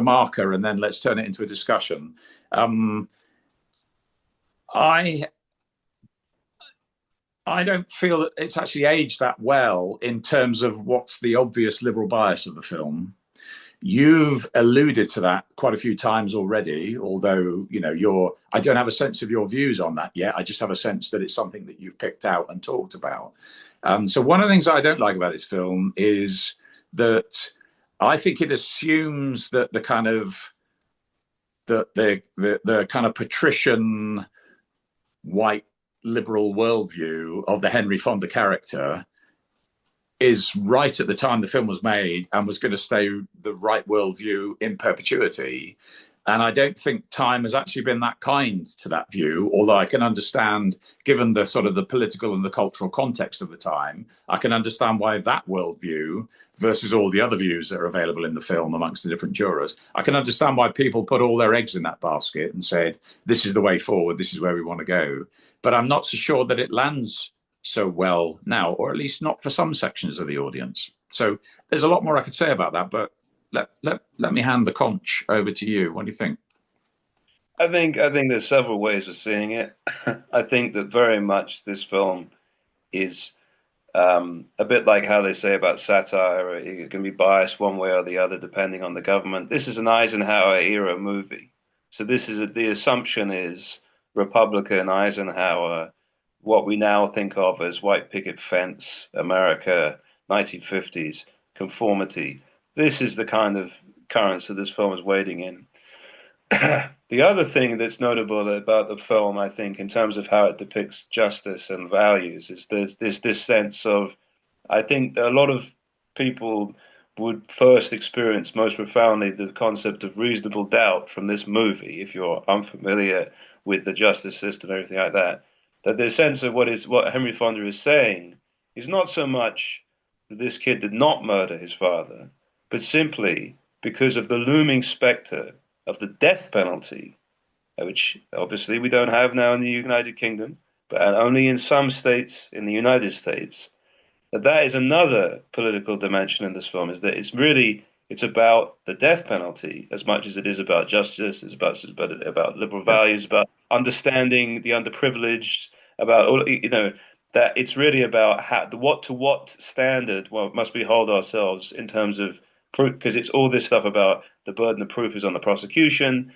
marker and then let's turn it into a discussion. Um, I I don't feel that it's actually aged that well in terms of what's the obvious liberal bias of the film. You've alluded to that quite a few times already, although, I don't have a sense of your views on that yet. I just have a sense that it's something that you've picked out and talked about. So one of the things I don't like about this film is that I think it assumes that the kind of patrician white liberal worldview of the Henry Fonda character is right at the time the film was made and was going to stay the right worldview in perpetuity. And I don't think time has actually been that kind to that view, although I can understand, given the sort of the political and the cultural context of the time, I can understand why that worldview versus all the other views that are available in the film amongst the different jurors, I can understand why people put all their eggs in that basket and said, this is the way forward, this is where we want to go. But I'm not so sure that it lands so well now, or at least not for some sections of the audience. So there's a lot more I could say about that, but let me hand the conch over to you. What do you think? I think there's several ways of seeing it. I think that very much this film is a bit like how they say about satire, it can be biased one way or the other depending on the government. This is an Eisenhower era movie. So the assumption is Republican Eisenhower, what we now think of as white picket fence, America, 1950s, conformity. This is the kind of currents that this film is wading in. The other thing that's notable about the film, I think, in terms of how it depicts justice and values, is there's this sense of, I think a lot of people would first experience most profoundly the concept of reasonable doubt from this movie, if you're unfamiliar with the justice system and everything like that. That the sense of what Henry Fonda is saying is not so much that this kid did not murder his father, but simply because of the looming specter of the death penalty, which obviously we don't have now in the United Kingdom, but only in some states in the United States. That is another political dimension in this film. Is that it's about the death penalty as much as it is about justice. It's about liberal Yeah, values, about understanding the underprivileged, about that it's really about what standard must we hold ourselves in terms of proof, because it's all this stuff about the burden of proof is on the prosecution.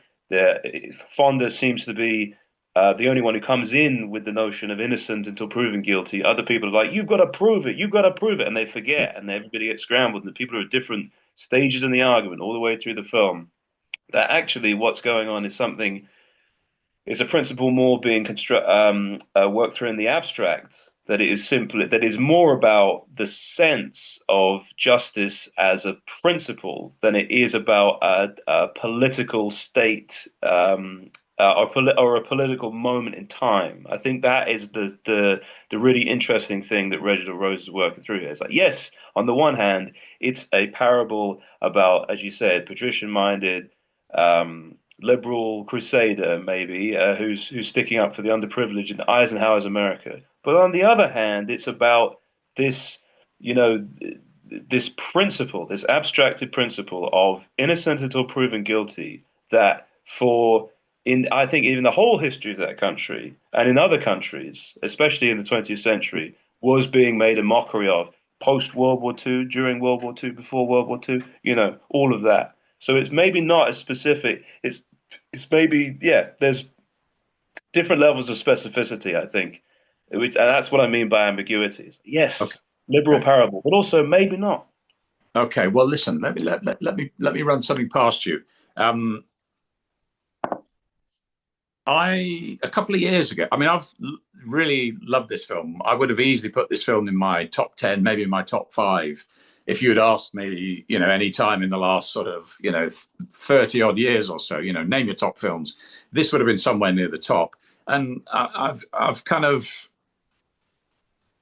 Fonda seems to be the only one who comes in with the notion of innocent until proven guilty. Other people are like, "You've got to prove it, you've got to prove it," and they forget, and everybody gets scrambled, and the people are at different stages in the argument all the way through the film. That actually, what's going on is a principle more being worked through in the abstract. That is more about the sense of justice as a principle than it is about a political state or a political moment in time. I think that is the really interesting thing that Reginald Rose is working through here. It's like, yes, on the one hand, it's a parable about, as you said, patrician-minded, liberal crusader, maybe, who's sticking up for the underprivileged in Eisenhower's America. But on the other hand, it's about this, you know, this principle, this abstracted principle of innocent until proven guilty, that for in I think even the whole history of that country and in other countries, especially in the 20th century, was being made a mockery of post World War II, during World War II, before World War II, all of that. So it's maybe not as specific. It's maybe, yeah, there's different levels of specificity, I think. And that's what I mean by ambiguities. Okay. Yes, liberal Okay. parable, but also maybe not. Okay. Well, listen. Let me run something past you. Um, a couple of years ago. I mean, really loved this film. I would have easily put this film in my top 10, maybe in my top five, if you had asked me, any time in the last sort of, 30 odd years or so, name your top films. This would have been somewhere near the top. And I've kind of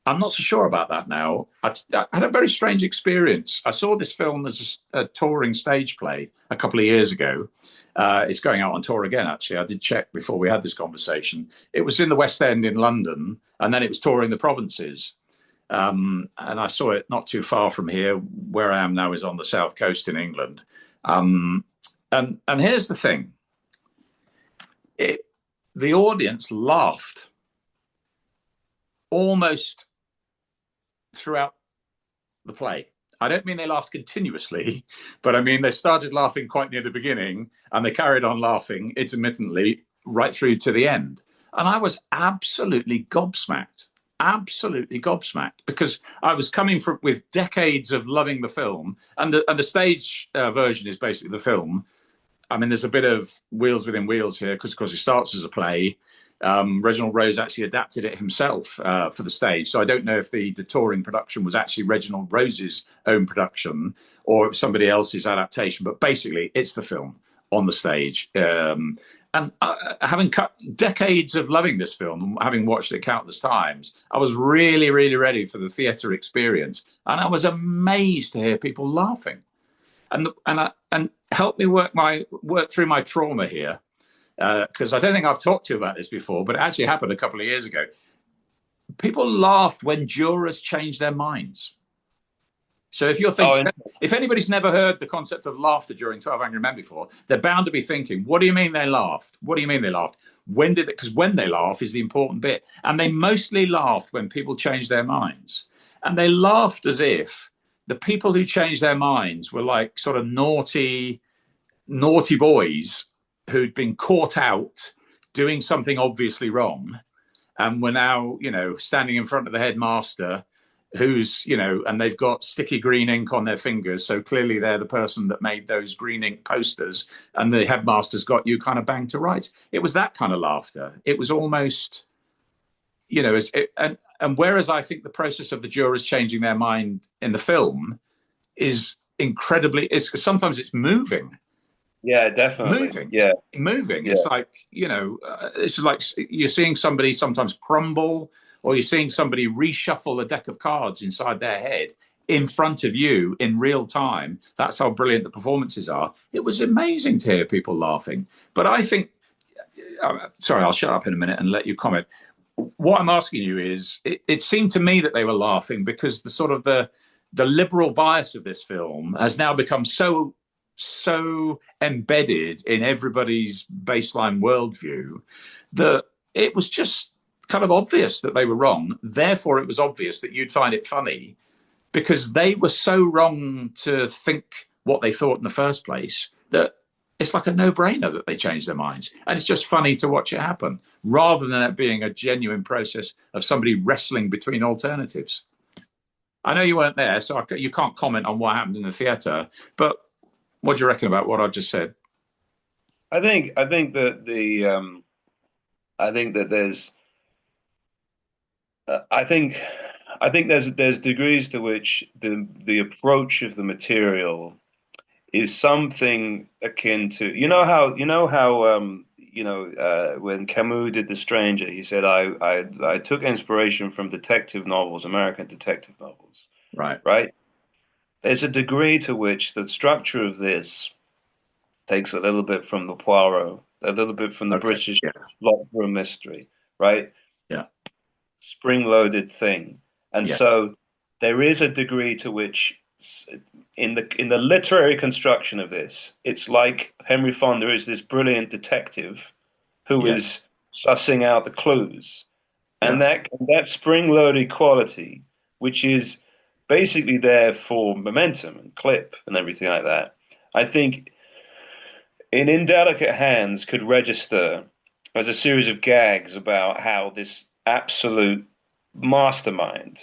I'm not so sure about that now. I had a very strange experience. I saw this film as a touring stage play a couple of years ago. It's going out on tour again, actually. I did check before we had this conversation. It was in the West End in London, and then it was touring the provinces. And I saw it not too far from here. Where I am now is on the south coast in England. And here's the thing: the audience laughed almost throughout the play. I don't mean they laughed continuously, but I mean they started laughing quite near the beginning and they carried on laughing intermittently right through to the end. And I was absolutely gobsmacked, because I was coming from with decades of loving the film, and the stage version is basically the film. I mean, there's a bit of wheels within wheels here because, of course, it starts as a play. Reginald Rose actually adapted it himself for the stage. So I don't know if the touring production was actually Reginald Rose's own production or somebody else's adaptation. But basically, it's the film on the stage. And having cut decades of loving this film, having watched it countless times, I was really, really ready for the theatre experience. And I was amazed to hear people laughing. And help me work through my trauma here, because I don't think I've talked to you about this before, but it actually happened a couple of years ago. People laughed when jurors changed their minds. So if you're thinking, if anybody's never heard the concept of laughter during 12 Angry Men before, they're bound to be thinking, what do you mean they laughed? What do you mean they laughed? When did it? Because when they laugh is the important bit. And they mostly laughed when people changed their minds. And they laughed as if the people who changed their minds were like sort of naughty boys who'd been caught out doing something obviously wrong and were now, standing in front of the headmaster who's, and they've got sticky green ink on their fingers. So clearly they're the person that made those green ink posters, and the headmaster's got you kind of banged to rights. It was that kind of laughter. It was almost, and whereas I think the process of the jurors changing their mind in the film is incredibly, sometimes it's moving. Yeah, definitely. Moving. Yeah. It's like, it's like you're seeing somebody sometimes crumble, or you're seeing somebody reshuffle a deck of cards inside their head in front of you in real time. That's how brilliant the performances are. It was amazing to hear people laughing. But I think, sorry, I'll shut up in a minute and let you comment. What I'm asking you is, it seemed to me that they were laughing because the sort of the liberal bias of this film has now become so embedded in everybody's baseline worldview that it was just kind of obvious that they were wrong. Therefore, it was obvious that you'd find it funny because they were so wrong to think what they thought in the first place that it's like a no-brainer that they changed their minds. And it's just funny to watch it happen rather than it being a genuine process of somebody wrestling between alternatives. I know you weren't there, so you can't comment on what happened in the theatre, but what do you reckon about what I've just said? I think that I think that there's I think there's degrees to which the approach of the material is something akin to, when Camus did The Stranger, he said I took inspiration from detective novels, American detective novels. Right. Right. There's a degree to which the structure of this takes a little bit from the Poirot, a little bit from the British locked room mystery, right? Yeah. Spring-loaded thing. And Yeah. so there is a degree to which in the literary construction of this, it's like Henry Fonda is this brilliant detective who is sussing out the clues. And that spring-loaded quality, which is basically there for momentum and clip and everything like that, I think in indelicate hands could register There's a series of gags about how this absolute mastermind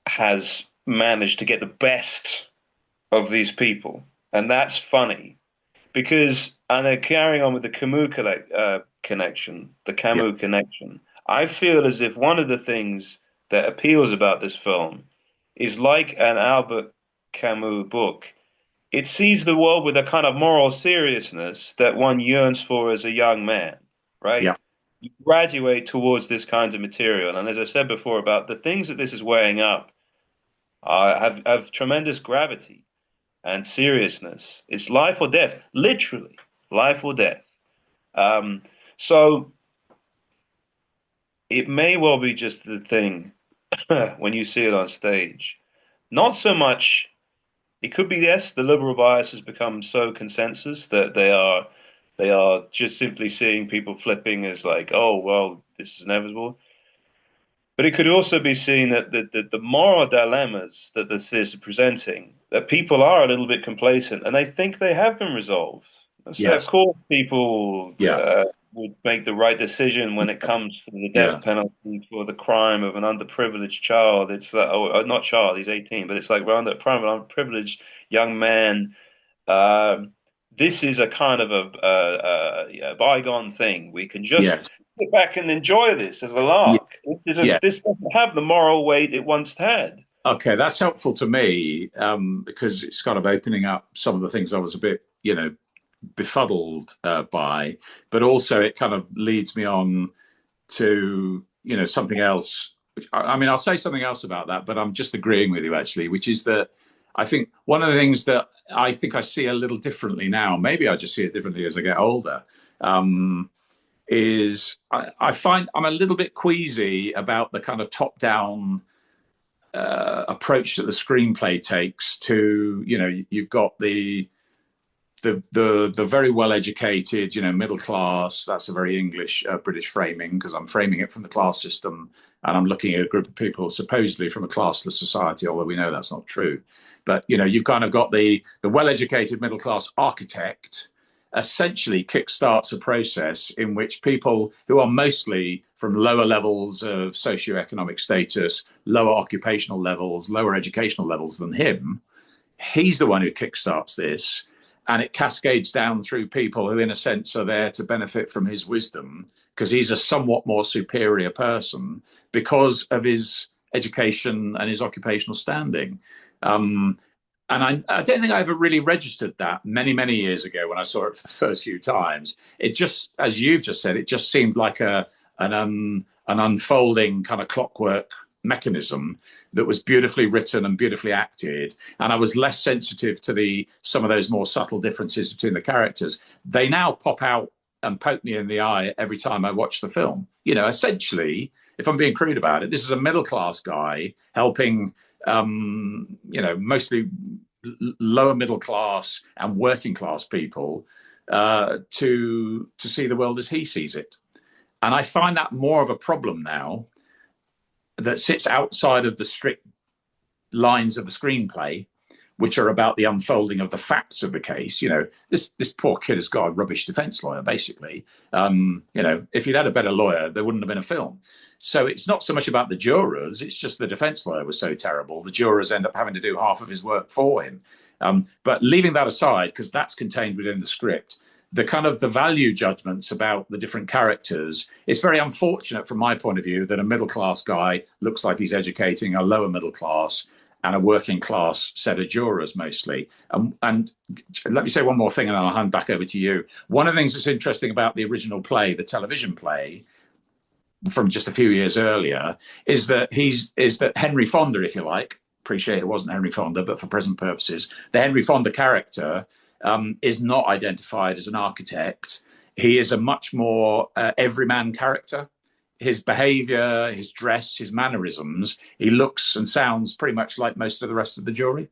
has managed to get the best of these people, and that's funny because, and they're carrying on with the connection, the Yeah, Camus connection. I feel as if one of the things that appeals about this film is like an Albert Camus book. It sees the world with a kind of moral seriousness that one yearns for as a young man, right? yeah, You graduate towards this kind of material, and as I said before, about the things that this is weighing up have tremendous gravity and seriousness. It's life or death, literally life or death. Um, so it may well be just the thing when you see it on stage. Not so much. It could be, yes, the liberal bias has become so consensus that they are just simply seeing people flipping as like, oh well, this is inevitable. But it could also be seen that the moral dilemmas that this is presenting, that people are a little bit complacent and they think they have been resolved. So, of yes, course, people yeah, would make the right decision when it comes to the yeah, death penalty for the crime of an underprivileged child. It's like, oh, not child, he's 18, but it's like, well, the crime of an underprivileged young man. um, this is a kind of a bygone thing. We can just yes, sit back and enjoy this as a yeah, lark. yeah. This doesn't have the moral weight it once had. Okay, that's helpful to me because it's kind of opening up some of the things I was a bit, befuddled by, but also it kind of leads me on to something else. I mean, I'll say something else about that, but I'm just agreeing with you actually, which is that I think one of the things that I think I see a little differently now, maybe I just see it differently as I get older, um, is I find I'm a little bit queasy about the kind of top-down approach that the screenplay takes to, you've got the very well educated, middle class. That's a very English British framing because I'm framing it from the class system, and I'm looking at a group of people supposedly from a classless society, although we know that's not true. But you've kind of got the well educated middle class architect essentially kickstarts a process in which people who are mostly from lower levels of socioeconomic status, lower occupational levels, lower educational levels than him, he's the one who kickstarts this, and it cascades down through people who in a sense are there to benefit from his wisdom because he's a somewhat more superior person because of his education and his occupational standing. um, and I don't think I ever really registered that many years ago when I saw it for the first few times. It just, as you've just said, it just seemed like an unfolding kind of clockwork mechanism that was beautifully written and beautifully acted, and I was less sensitive to the some of those more subtle differences between the characters. They now pop out and poke me in the eye every time I watch the film. Essentially, if I'm being crude about it, this is a middle class guy helping, mostly lower middle class and working class people to see the world as he sees it. And I find that more of a problem now that sits outside of the strict lines of the screenplay, which are about the unfolding of the facts of the case. This poor kid has got a rubbish defense lawyer, basically. If he'd had a better lawyer, there wouldn't have been a film. So it's not so much about the jurors, it's just the defense lawyer was so terrible. The jurors end up having to do half of his work for him. But leaving that aside, because that's contained within the script, the kind of the value judgments about the different characters, it's very unfortunate from my point of view that a middle class guy looks like he's educating a lower middle class and a working class set of jurors mostly. And let me say one more thing and then I'll hand back over to you. One of the things that's interesting about the original play, the television play from just a few years earlier, is that Henry Fonda, if you like, appreciate it wasn't Henry Fonda, but for present purposes, the Henry Fonda character is not identified as an architect. He is a much more everyman character. His behavior, his dress, his mannerisms, he looks and sounds pretty much like most of the rest of the jury.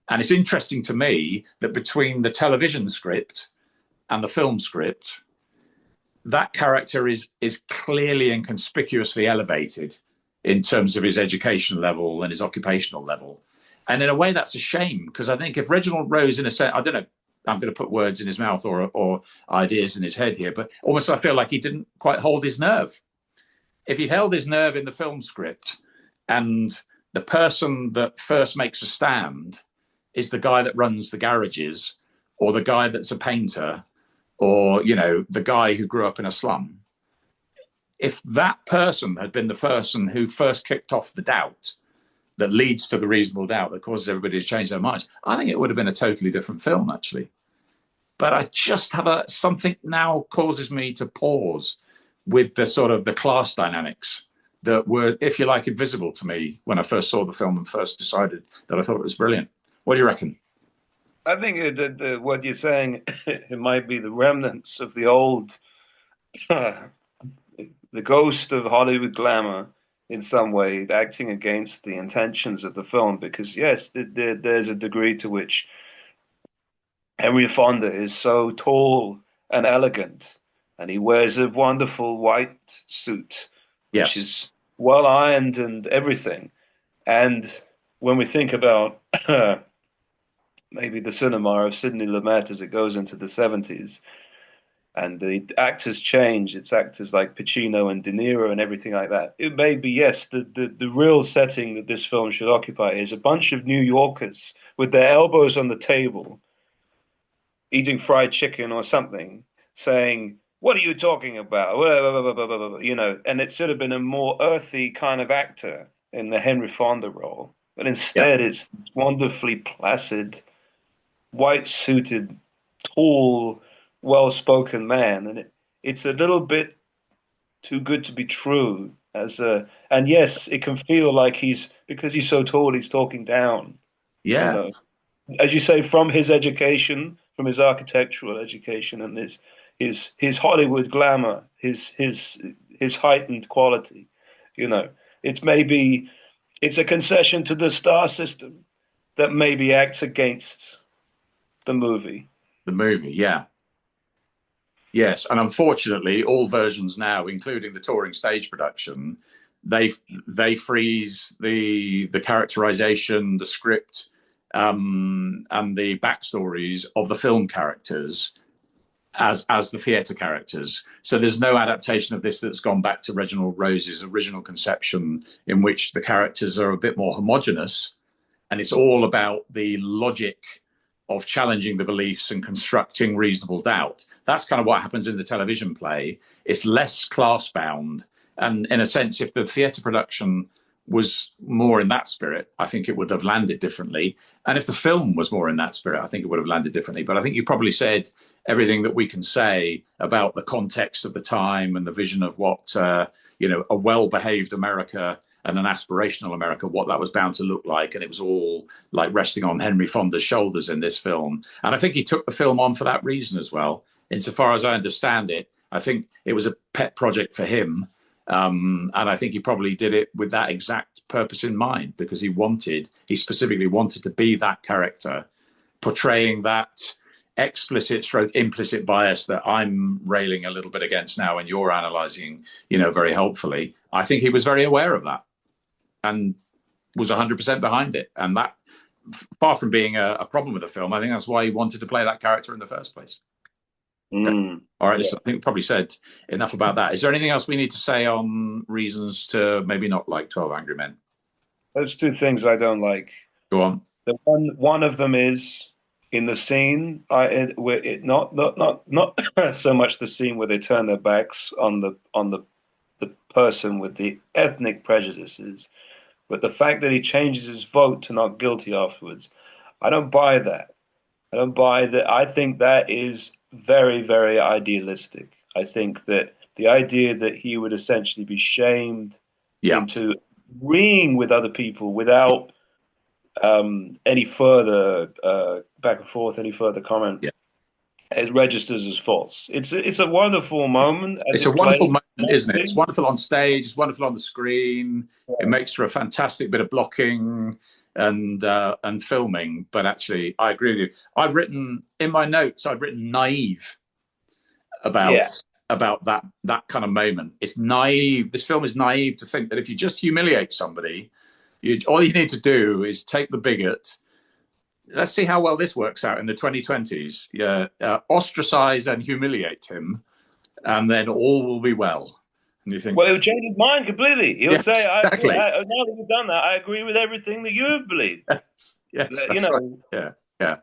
And it's interesting to me that between the television script and the film script, that character is clearly and conspicuously elevated in terms of his education level and his occupational level. And in a way, that's a shame, because I think if Reginald Rose, in a sense, I don't know, I'm going to put words in his mouth or ideas in his head here, but almost I feel like he didn't quite hold his nerve. If he held his nerve in the film script, and the person that first makes a stand is the guy that runs the garages, or the guy that's a painter, or, you know, the guy who grew up in a slum. If that person had been the person who first kicked off the doubt that leads to the reasonable doubt that causes everybody to change their minds, I think it would have been a totally different film, actually. But I just have something now causes me to pause with the sort of the class dynamics that were, if you like, invisible to me when I first saw the film and first decided that I thought it was brilliant. What do you reckon? I think what you're saying, it might be the remnants of the old, the ghost of Hollywood glamour in some way, acting against the intentions of the film. Because yes, there's a degree to which Henry Fonda is so tall and elegant, and he wears a wonderful white suit, which Yes. is well ironed and everything. And when we think about maybe the cinema of Sidney Lumet as it goes into the 70s, and the actors change, it's actors like Pacino and De Niro and everything like that. It may be, yes, the real setting that this film should occupy is a bunch of New Yorkers with their elbows on the table, eating fried chicken or something, saying, "What are you talking about?" You know, and it should have been a more earthy kind of actor in the Henry Fonda role. But Yeah. instead, it's wonderfully placid, white suited, tall, well spoken man. And it's a little bit too good to be true. And yes, it can feel like because he's so tall, he's talking down, you Yeah. know, as you say, from his education, from his architectural education, and his Hollywood glamour, his heightened quality. You know, it's a concession to the star system that maybe acts against the movie. The movie. Yeah. Yes. And unfortunately, all versions now, including the touring stage production, they they freeze the characterization, the script, and the backstories of the film characters as the theatre characters. So there's no adaptation of this that's gone back to Reginald Rose's original conception, in which the characters are a bit more homogenous, and it's all about the logic of challenging the beliefs and constructing reasonable doubt. That's kind of what happens in the television play. It's less class bound. And in a sense, if the theatre production was more in that spirit, I think it would have landed differently. And if the film was more in that spirit, I think it would have landed differently. But I think you probably said everything that we can say about the context of the time and the vision of what, a well-behaved America and an aspirational America, what that was bound to look like. And it was all like resting on Henry Fonda's shoulders in this film. And I think he took the film on for that reason as well. Insofar as I understand it, I think it was a pet project for him. And I think he probably did it with that exact purpose in mind, because he specifically wanted to be that character, portraying that explicit stroke implicit bias that I'm railing a little bit against now and you're analysing, very helpfully. I think he was very aware of that and was 100% behind it. And that, far from being a problem with the film, I think that's why he wanted to play that character in the first place. Okay. All right, listen, I think we probably said enough about that. Is there anything else we need to say on reasons to maybe not like 12 Angry Men? Those two things I don't like. Go on. The one of them is in the scene, where it not so much the scene where they turn their backs on the person with the ethnic prejudices, but the fact that he changes his vote to not guilty afterwards. I don't buy that. I don't buy that. I think that is very, very idealistic. I think that the idea that he would essentially be shamed into agreeing with other people without any further back and forth, any further comment, it registers as false. It's a wonderful moment. It's a wonderful moment, isn't it? It's wonderful on stage. It's wonderful on the screen. Yeah. It makes for a fantastic bit of blocking and filming. But actually, I agree with you. I've written in my notes, naive about that kind of moment. It's naive. This film is naive to think that if you just humiliate somebody, all you need to do is take the bigot, let's see how well this works out in the 2020s. Yeah, ostracize and humiliate him, and then all will be well. And you think, Well, he'll change his mind completely. He'll say, yes, exactly. now that you've done that, I agree with everything that you've believed." Yes, yes, You that's right. know, Yeah,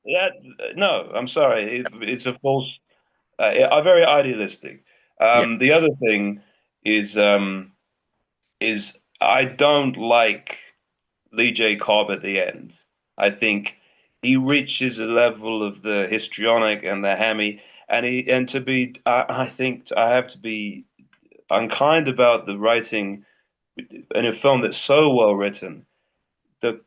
yeah, no, I'm sorry. It's a false, very idealistic. yeah, The other thing is, is I don't like Lee J. Cobb at the end. I think he reaches a level of the histrionic and the hammy, and to be, I think I have to be unkind about the writing in a film that's so well written. The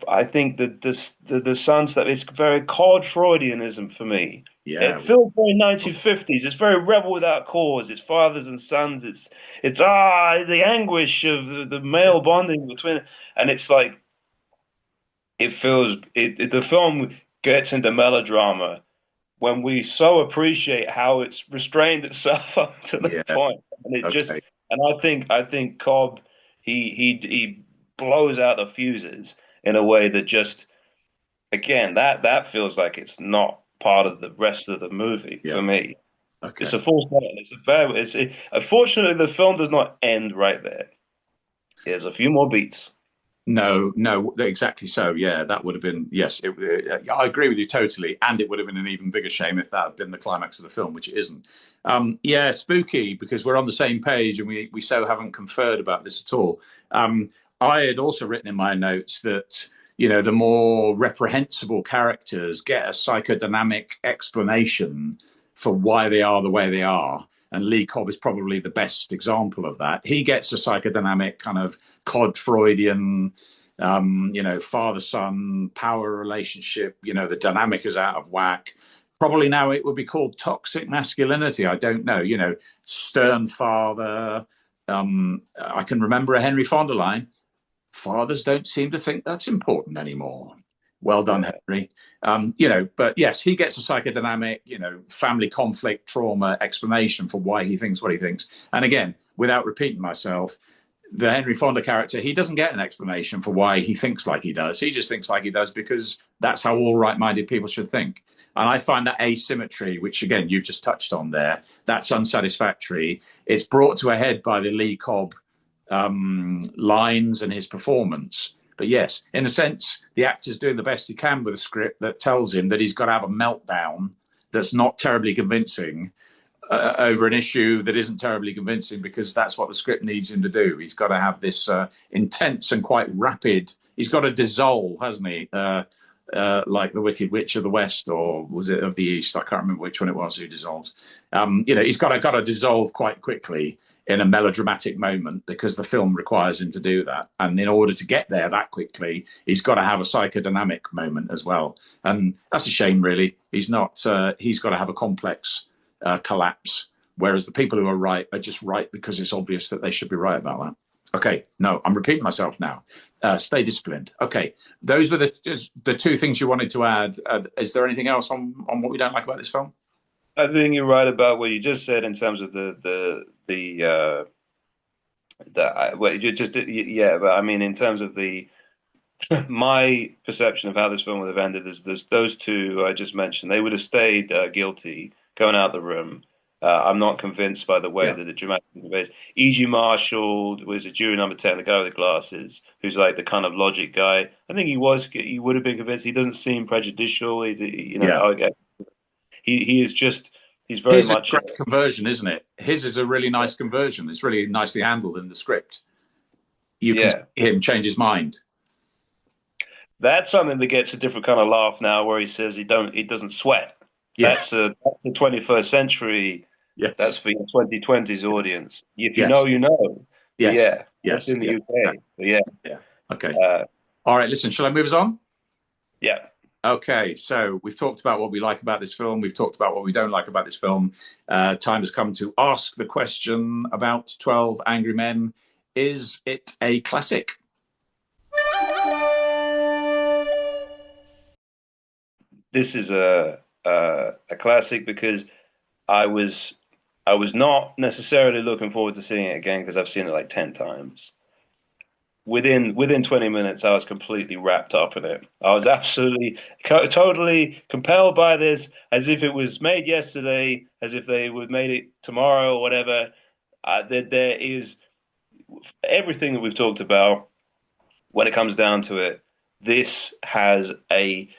I think that the sun stuff, it's very cold Freudianism for me. yeah, It feels very 1950s. It's very rebel without cause. It's fathers and sons. It's the anguish of the yeah, male bonding between, and it's like it feels the film gets into melodrama when we so appreciate how it's restrained itself up to that yeah. point. And it just Okay. and I think Cobb he blows out the fuses in a way that just again that feels like it's not part of the rest of the movie Yeah. for me. It's Okay. a full stop. It's a bad. Unfortunately, the film does not end right there. There's a few more beats. No, no, exactly so. Yeah, that would have been, yes, I agree with you totally. And it would have been an even bigger shame if that had been the climax of the film, which it isn't. Yeah, spooky because we're on the same page and we so haven't conferred about this at all. Um, I had also written in my notes that, the more reprehensible characters get a psychodynamic explanation for why they are the way they are. And Lee Cobb is probably the best example of that. He gets a psychodynamic kind of cod Freudian, father son power relationship. The dynamic is out of whack. Probably now it would be called toxic masculinity. I don't know. Stern father. I can remember a Henry Fonda line. Fathers don't seem to think that's important anymore. Well done, Yeah. Henry. But yes, he gets a psychodynamic, family conflict, trauma explanation for why he thinks what he thinks. And again, without repeating myself, the Henry Fonda character, he doesn't get an explanation for why he thinks like he does. He just thinks like he does because that's how all right-minded people should think. And I find that asymmetry, which again you've just touched on there, that's unsatisfactory. It's brought to a head by the Lee Cobb lines and his performance. But yes, in a sense, the actor's doing the best he can with a script that tells him that he's got to have a meltdown that's not terribly convincing over an issue that isn't terribly convincing because that's what the script needs him to do. He's got to have this intense and quite rapid. He's got to dissolve, hasn't he? Like the Wicked Witch of the West, or was it of the East? I can't remember which one it was who dissolves. He's got to dissolve quite quickly in a melodramatic moment because the film requires him to do that. And in order to get there that quickly, he's got to have a psychodynamic moment as well. And that's a shame, really. He's not. He's got to have a complex collapse, whereas the people who are right are just right because it's obvious that they should be right about that. Okay, no, I'm repeating myself now. Stay disciplined. Okay, those were the two things you wanted to add. Is there anything else on what we don't like about this film? I think you're right about what you just said in terms of the well, you just yeah, but I mean in terms of the my perception of how this film would have ended is there's those two I just mentioned. They would have stayed guilty, going out the room. I'm not convinced by the way Yeah, that it dramatically conveys. E.G. Marshall was a jury number 10, the guy with the glasses, who's like the kind of logic guy. I think he would have been convinced. He doesn't seem prejudicial. yeah. Okay. He is just, he's very His is a much, great conversion, isn't it? His is a really nice conversion. It's really nicely handled in the script. You can yeah. see him change his mind. That's something that gets a different kind of laugh now, where he says he doesn't sweat. Yeah. That's the 21st century. That's Yes. for your 2020s Yes. audience. If you Yes. know, you know. But Yes. yeah, that's Yes. in the Yeah. UK. But yeah, Yeah. Okay. uh, All right. Listen, shall I move us on? yeah. Okay. So we've talked about what we like about this film. We've talked about what we don't like about this film. Time has come to ask the question about 12 Angry Men. Is it a classic? This is a classic because I was I was not necessarily looking forward to seeing it again because I've seen it like 10 times. within 20 minutes, I was completely wrapped up in it. I was absolutely totally compelled by this, as if it was made yesterday, as if they would made it tomorrow or whatever. There is everything that we've talked about when it comes down to it. This has a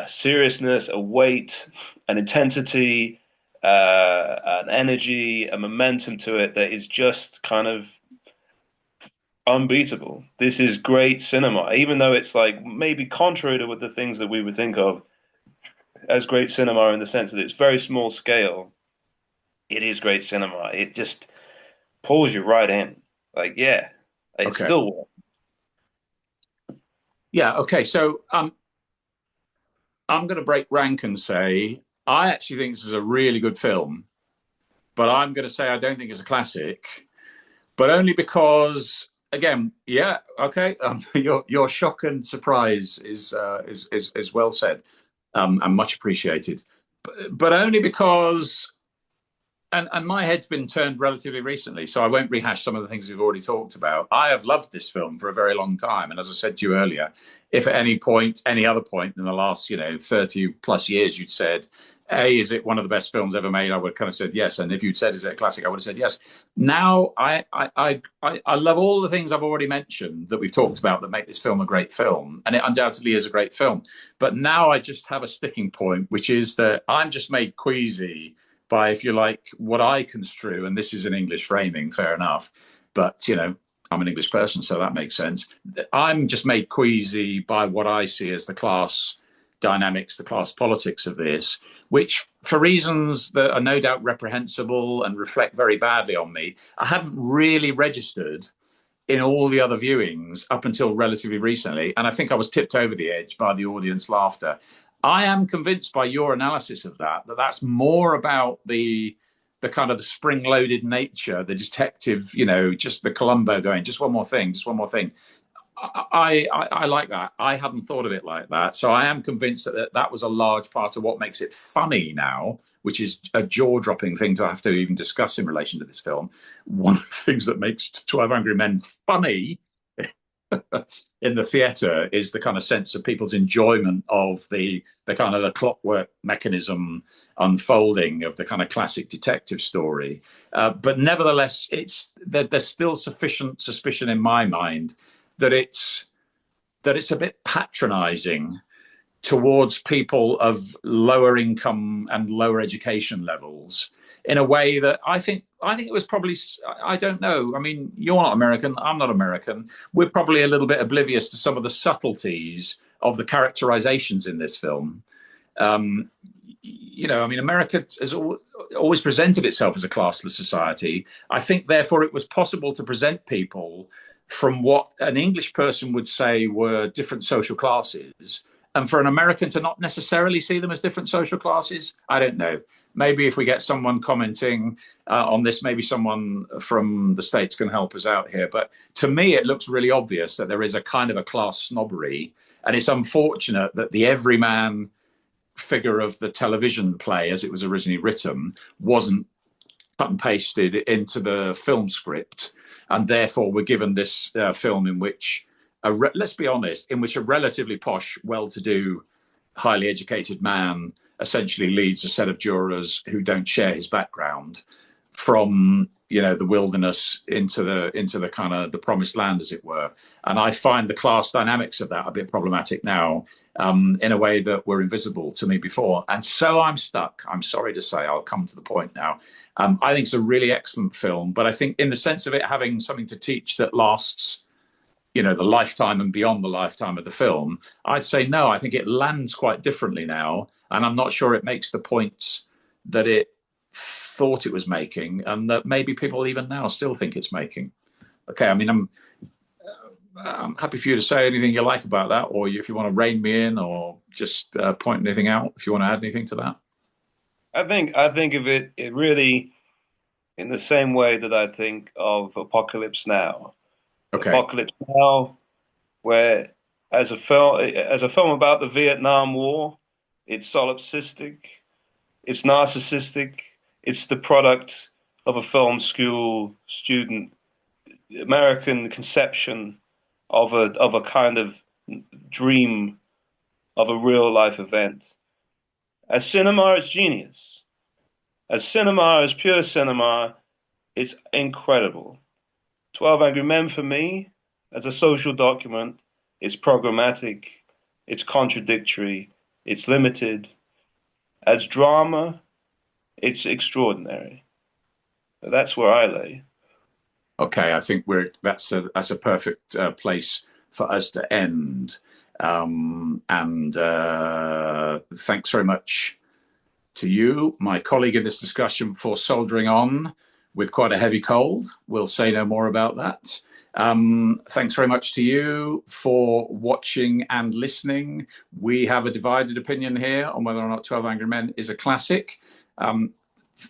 seriousness, a weight, an intensity, an energy, a momentum to it that is just kind of unbeatable. This is great cinema, even though it's like maybe contrary to what the things that we would think of as great cinema in the sense that it's very small scale. It is great cinema. It just pulls you right in. Like, yeah, it's Okay. still Yeah. Okay. So I'm going to break rank and say I actually think this is a really good film, but I'm going to say I don't think it's a classic, but only because, again, yeah, okay, your shock and surprise is well said, and much appreciated, but only because and my head's been turned relatively recently, so I won't rehash some of the things we've already talked about. I have loved this film for a very long time, and as I said to you earlier, if at any point, any other point in the last 30 plus years, you'd said, "A, is it one of the best films ever made?" I would kind of said yes, and if you'd said, "Is it a classic?" I would have said yes. Now, I love all the things I've already mentioned that we've talked about that make this film a great film, and it undoubtedly is a great film. But now I just have a sticking point, which is that I'm just made queasy by, if you like, what I construe, and this is an English framing, fair enough, but I'm an English person, so that makes sense. I'm just made queasy by what I see as the class dynamics, the class politics of this, which, for reasons that are no doubt reprehensible and reflect very badly on me, I hadn't really registered in all the other viewings up until relatively recently. And I think I was tipped over the edge by the audience laughter. I am convinced by your analysis of that that's more about the kind of the spring-loaded nature, the detective, just the Columbo going, just one more thing, just one more thing. I like that. I hadn't thought of it like that. So I am convinced that was a large part of what makes it funny now, which is a jaw-dropping thing to have to even discuss in relation to this film. One of the things that makes 12 Angry Men funny in the theatre is the kind of sense of people's enjoyment of the kind of the clockwork mechanism unfolding of the kind of classic detective story. But nevertheless, there's still sufficient suspicion in my mind that it's a bit patronizing towards people of lower income and lower education levels in a way that I think it was probably, I don't know. I mean, you're not American, I'm not American. We're probably a little bit oblivious to some of the subtleties of the characterizations in this film. Um, I mean, America has always presented itself as a classless society. I think, therefore, it was possible to present people from what an English person would say were different social classes, and for an American to not necessarily see them as different social classes. I don't know. Maybe if we get someone commenting on this, maybe someone from the States can help us out here. But to me, it looks really obvious that there is a kind of a class snobbery. And it's unfortunate that the everyman figure of the television play, as it was originally written, wasn't cut and pasted into the film script. And therefore, we're given this film in which, let's be honest, in which a relatively posh, well-to-do, highly educated man essentially leads a set of jurors who don't share his background from the wilderness into the kind of the promised land, as it were. And I find the class dynamics of that a bit problematic now, in a way that were invisible to me before. And so I'm stuck. I'm sorry to say. I'll come to the point now. I think it's a really excellent film, but I think in the sense of it having something to teach that lasts the lifetime and beyond the lifetime of the film, I'd say no. I think it lands quite differently now, and I'm not sure it makes the points that it thought it was making, and that maybe people even now still think it's making. Okay, I mean, I'm happy for you to say anything you like about that, or if you want to rein me in, or just point anything out, if you want to add anything to that. I think of it really in the same way that I think of Apocalypse Now. Okay. Apocalypse Now, where as a film about the Vietnam War, it's solipsistic, it's narcissistic, it's the product of a film school student American conception of a kind of dream of a real life event. As cinema, it's genius. As cinema, as pure cinema, it's incredible. 12 Angry Men for me, as a social document, it's programmatic, it's contradictory, it's limited. As drama, it's extraordinary. That's where I lay. Okay, I think that's a perfect place for us to end. And thanks very much to you, my colleague in this discussion, for soldiering on with quite a heavy cold. We'll say no more about that. Thanks very much to you for watching and listening. We have a divided opinion here on whether or not 12 Angry Men is a classic.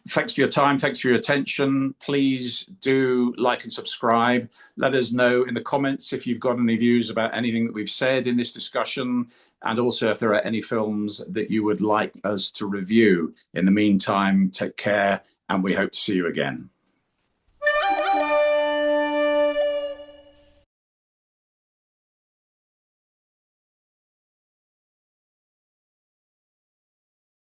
Thanks for your time. Thanks for your attention. Please do like and subscribe. Let us know in the comments if you've got any views about anything that we've said in this discussion, and also if there are any films that you would like us to review. In the meantime, take care, and we hope to see you again.